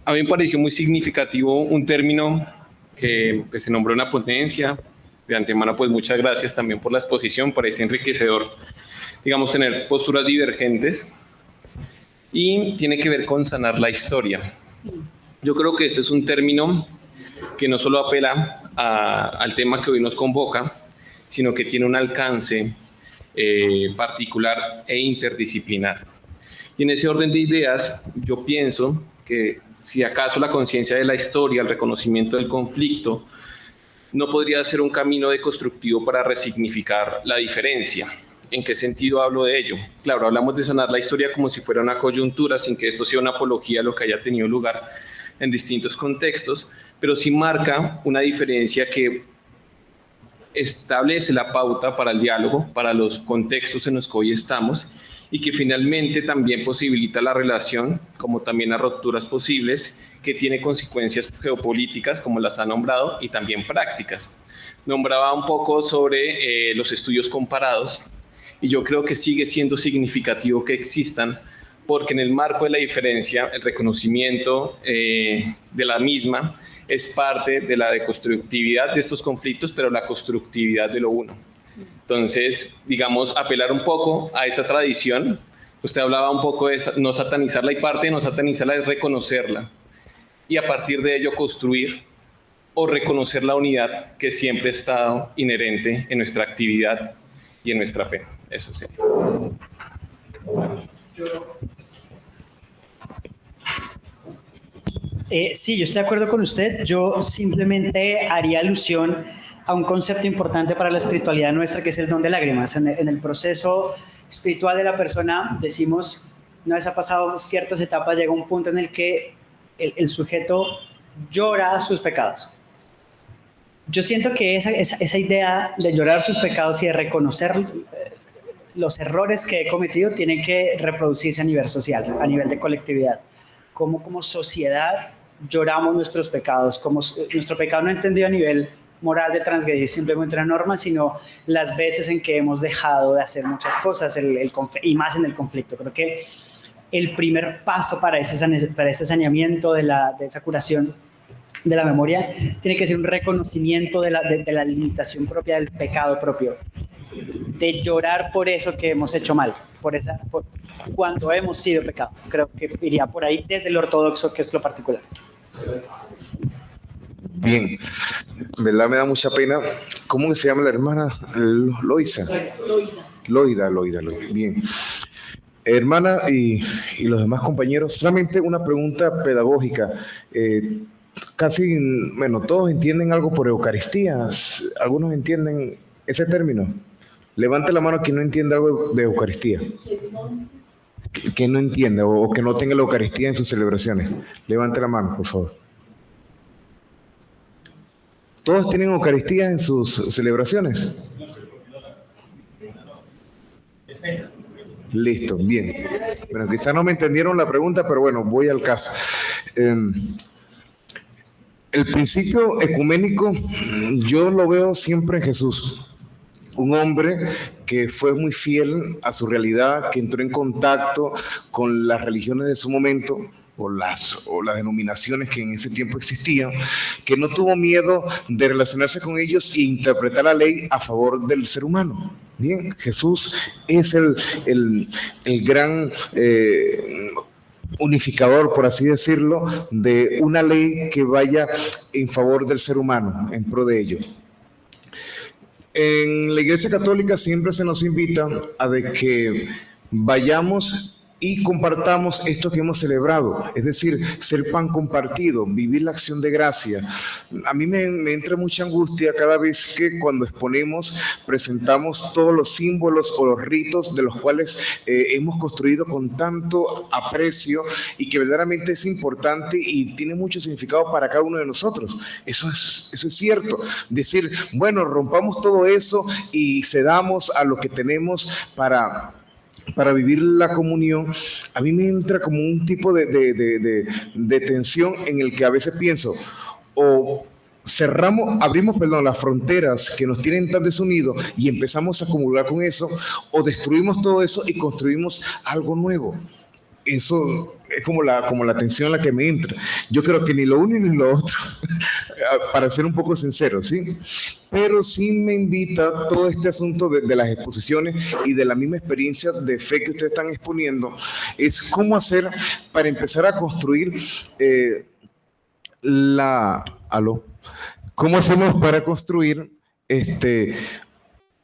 A mí me pareció muy significativo un término que se nombró en la ponencia. De antemano, pues muchas gracias también por la exposición. Parece enriquecedor, digamos, tener posturas divergentes. Y tiene que ver con sanar la historia. Yo creo que este es un término que no solo apela al tema que hoy nos convoca, sino que tiene un alcance particular e interdisciplinar. Y en ese orden de ideas, yo pienso que si acaso la conciencia de la historia, el reconocimiento del conflicto, no podría ser un camino deconstructivo para resignificar la diferencia. ¿En qué sentido hablo de ello? Claro, hablamos de sanar la historia como si fuera una coyuntura, sin que esto sea una apología a lo que haya tenido lugar en distintos contextos, pero sí marca una diferencia que establece la pauta para el diálogo, para los contextos en los que hoy estamos, y que finalmente también posibilita la relación, como también las rupturas posibles, que tiene consecuencias geopolíticas, como las ha nombrado, y también prácticas. Nombraba un poco sobre los estudios comparados, y yo creo que sigue siendo significativo que existan, porque en el marco de la diferencia, el reconocimiento de la misma es parte de la deconstructividad de estos conflictos, pero la constructividad de lo uno. Entonces, digamos, apelar un poco a esa tradición. Usted hablaba un poco de no satanizarla, y parte de no satanizarla es reconocerla. Y a partir de ello construir o reconocer la unidad que siempre ha estado inherente en nuestra actividad y en nuestra fe. Eso sería. Sí, yo estoy de acuerdo con usted. Yo simplemente haría alusión a un concepto importante para la espiritualidad nuestra, que es el don de lágrimas. En el proceso espiritual de la persona, decimos, una vez ha pasado ciertas etapas, llega un punto en el que el sujeto llora sus pecados. Yo siento que esa idea de llorar sus pecados y de reconocer los errores que he cometido tiene que reproducirse a nivel social, a nivel de colectividad. Como sociedad lloramos nuestros pecados, como nuestro pecado no entendido a nivel moral de transgredir simplemente una norma, sino las veces en que hemos dejado de hacer muchas cosas, y más en el conflicto. Creo que el primer paso para ese saneamiento de esa curación de la memoria tiene que ser un reconocimiento de la limitación propia del pecado propio, de llorar por eso que hemos hecho mal, por cuando hemos sido pecado. Creo que iría por ahí desde el ortodoxo, que es lo particular. Bien, ¿verdad? Me da mucha pena. ¿Cómo que se llama la hermana? Loisa. Loida. Bien. Hermana y los demás compañeros, solamente una pregunta pedagógica. Casi, bueno, todos entienden algo por Eucaristía. ¿Algunos entienden ese término? Levante la mano quien no entiende algo de Eucaristía. Que no entiende o que no tenga la Eucaristía en sus celebraciones. Levante la mano, por favor. ¿Todos tienen Eucaristía en sus celebraciones? Listo, bien. Bueno, quizás no me entendieron la pregunta, pero bueno, voy al caso. El principio ecuménico yo lo veo siempre en Jesús. Un hombre que fue muy fiel a su realidad, que entró en contacto con las religiones de su momento, o las denominaciones que en ese tiempo existían, que no tuvo miedo de relacionarse con ellos e interpretar la ley a favor del ser humano. Bien, Jesús es el gran unificador, por así decirlo, de una ley que vaya en favor del ser humano, en pro de ello. En la Iglesia Católica siempre se nos invita a de que vayamos y compartamos esto que hemos celebrado, es decir, ser pan compartido, vivir la acción de gracia. A mí me entra mucha angustia cada vez que cuando exponemos, presentamos todos los símbolos o los ritos de los cuales hemos construido con tanto aprecio y que verdaderamente es importante y tiene mucho significado para cada uno de nosotros. Eso es cierto. Decir, bueno, rompamos todo eso y cedamos a lo que tenemos para vivir la comunión. A mí me entra como un tipo de tensión en el que a veces pienso, o abrimos las fronteras que nos tienen tan desunidos y empezamos a comulgar con eso, o destruimos todo eso y construimos algo nuevo. Eso es como la tensión en la que me entra. Yo creo que ni lo uno ni lo otro, para ser un poco sincero, ¿sí? Pero sí me invita todo este asunto de las exposiciones y de la misma experiencia de fe que ustedes están exponiendo, es cómo hacer para empezar a construir ¿cómo hacemos para construir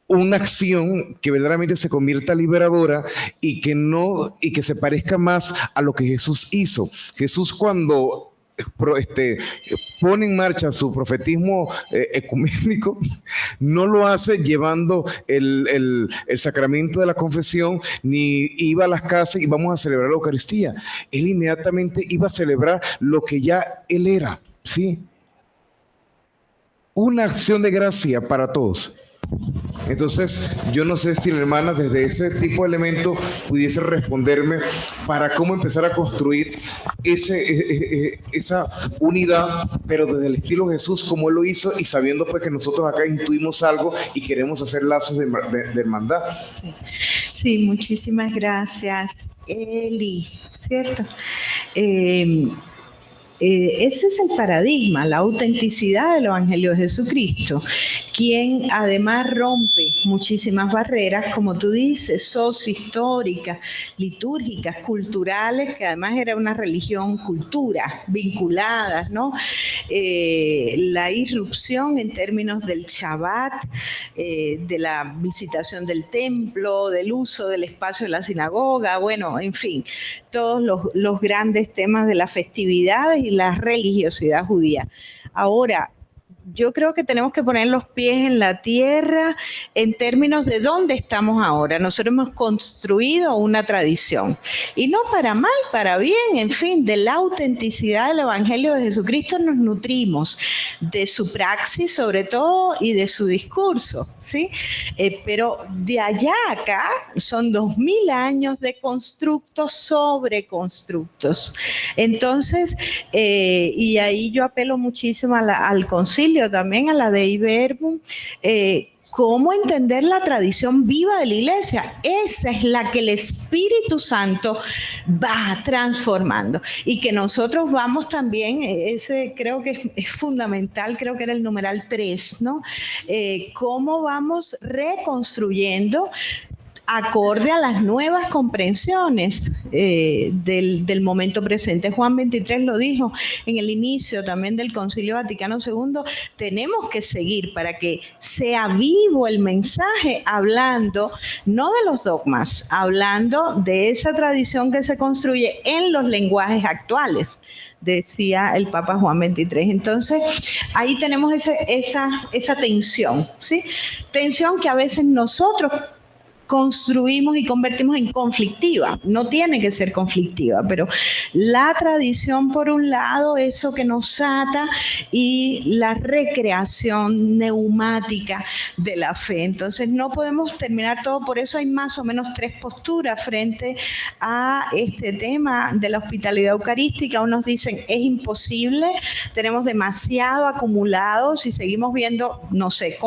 una acción que verdaderamente se convierta liberadora y que se parezca más a lo que Jesús hizo? Jesús, cuando pone en marcha su profetismo ecuménico, no lo hace llevando el sacramento de la confesión, ni iba a las casas y vamos a celebrar la Eucaristía. Él inmediatamente iba a celebrar lo que ya él era, ¿sí? Una acción de gracia para todos. Entonces, yo no sé si la hermana desde ese tipo de elementos pudiese responderme para cómo empezar a construir esa unidad, pero desde el estilo Jesús, como él lo hizo, y sabiendo pues que nosotros acá intuimos algo y queremos hacer lazos de hermandad. Sí, muchísimas gracias, Eli, ¿cierto? Ese es el paradigma, la autenticidad del Evangelio de Jesucristo, quien además rompe muchísimas barreras, como tú dices, sociohistóricas, litúrgicas, culturales, que además era una religión, cultura, vinculadas, ¿no? La irrupción en términos del Shabbat, de la visitación del templo, del uso del espacio de la sinagoga, bueno, en fin, todos los grandes temas de las festividades y la religiosidad judía. Ahora, yo creo que tenemos que poner los pies en la tierra en términos de dónde estamos ahora. Nosotros hemos construido una tradición, y no para mal, para bien, en fin, de la autenticidad del Evangelio de Jesucristo nos nutrimos, de su praxis sobre todo y de su discurso, ¿sí? Pero de allá a acá son 2000 años de constructos sobre constructos. Entonces, y ahí yo apelo muchísimo al concilio, también a la Dei Verbum, cómo entender la tradición viva de la Iglesia. Esa es la que el Espíritu Santo va transformando, y que nosotros vamos también, ese creo que es fundamental, creo que era el numeral 3, ¿no? Cómo vamos reconstruyendo acorde a las nuevas comprensiones del momento presente. Juan 23 lo dijo en el inicio también del Concilio Vaticano II, tenemos que seguir para que sea vivo el mensaje, hablando no de los dogmas, hablando de esa tradición que se construye en los lenguajes actuales, decía el Papa Juan 23. Entonces, ahí tenemos esa tensión, ¿sí? Tensión que a veces nosotros construimos y convertimos en conflictiva. No tiene que ser conflictiva, pero la tradición por un lado, eso que nos ata, y la recreación neumática de la fe. Entonces no podemos terminar todo, por eso hay más o menos 3 posturas frente a este tema de la hospitalidad eucarística. Unos dicen es imposible, tenemos demasiado acumulado, si seguimos viendo, no sé,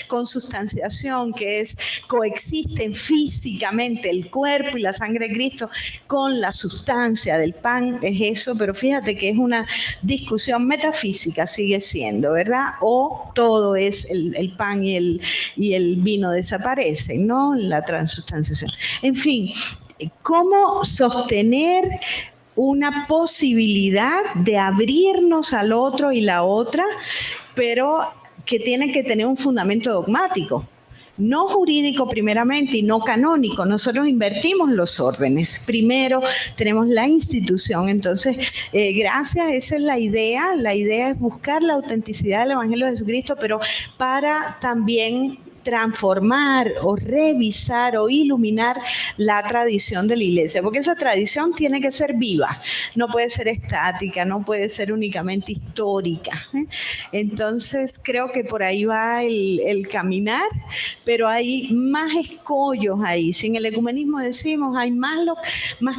consubstanciación, que es coexisten físicamente el cuerpo y la sangre de Cristo con la sustancia del pan, es eso, pero fíjate que es una discusión metafísica, sigue siendo, ¿verdad? O todo es el pan y el vino desaparecen, ¿no? La transubstanciación. En fin, ¿cómo sostener una posibilidad de abrirnos al otro y la otra, pero que tiene que tener un fundamento dogmático? No jurídico primeramente y no canónico. Nosotros invertimos los órdenes. Primero tenemos la institución. Entonces, gracias, esa es la idea. La idea es buscar la autenticidad del Evangelio de Jesucristo, pero para también transformar o revisar o iluminar la tradición de la iglesia, porque esa tradición tiene que ser viva, no puede ser estática, no puede ser únicamente histórica. Entonces creo que por ahí va el caminar, pero hay más escollos ahí. Si en el ecumenismo decimos hay más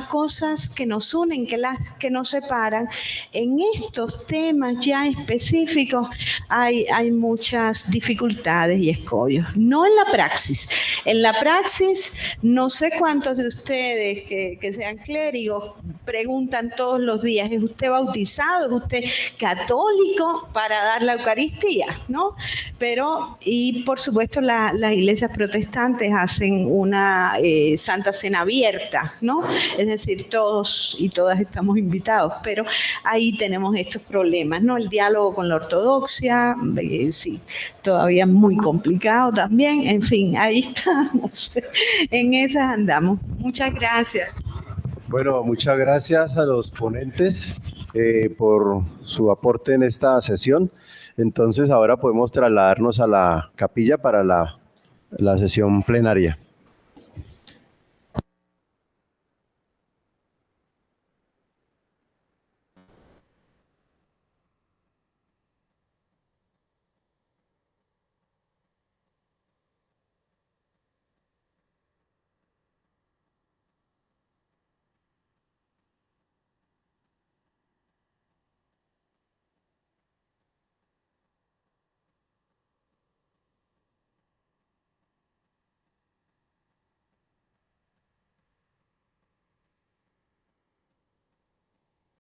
cosas que nos unen que las que nos separan, en estos temas ya específicos hay muchas dificultades y escollos. No en la praxis. En la praxis, no sé cuántos de ustedes que sean clérigos preguntan todos los días, ¿es usted bautizado? ¿Es usted católico para dar la Eucaristía? ¿No? Pero, y por supuesto las iglesias protestantes hacen una Santa Cena abierta, ¿no? Es decir, todos y todas estamos invitados, pero ahí tenemos estos problemas, ¿no? El diálogo con la ortodoxia, sí, todavía muy complicado también. En fin, ahí estamos, en esas andamos. Muchas gracias. Bueno, muchas gracias a los ponentes por su aporte en esta sesión. Entonces ahora podemos trasladarnos a la capilla para la sesión plenaria.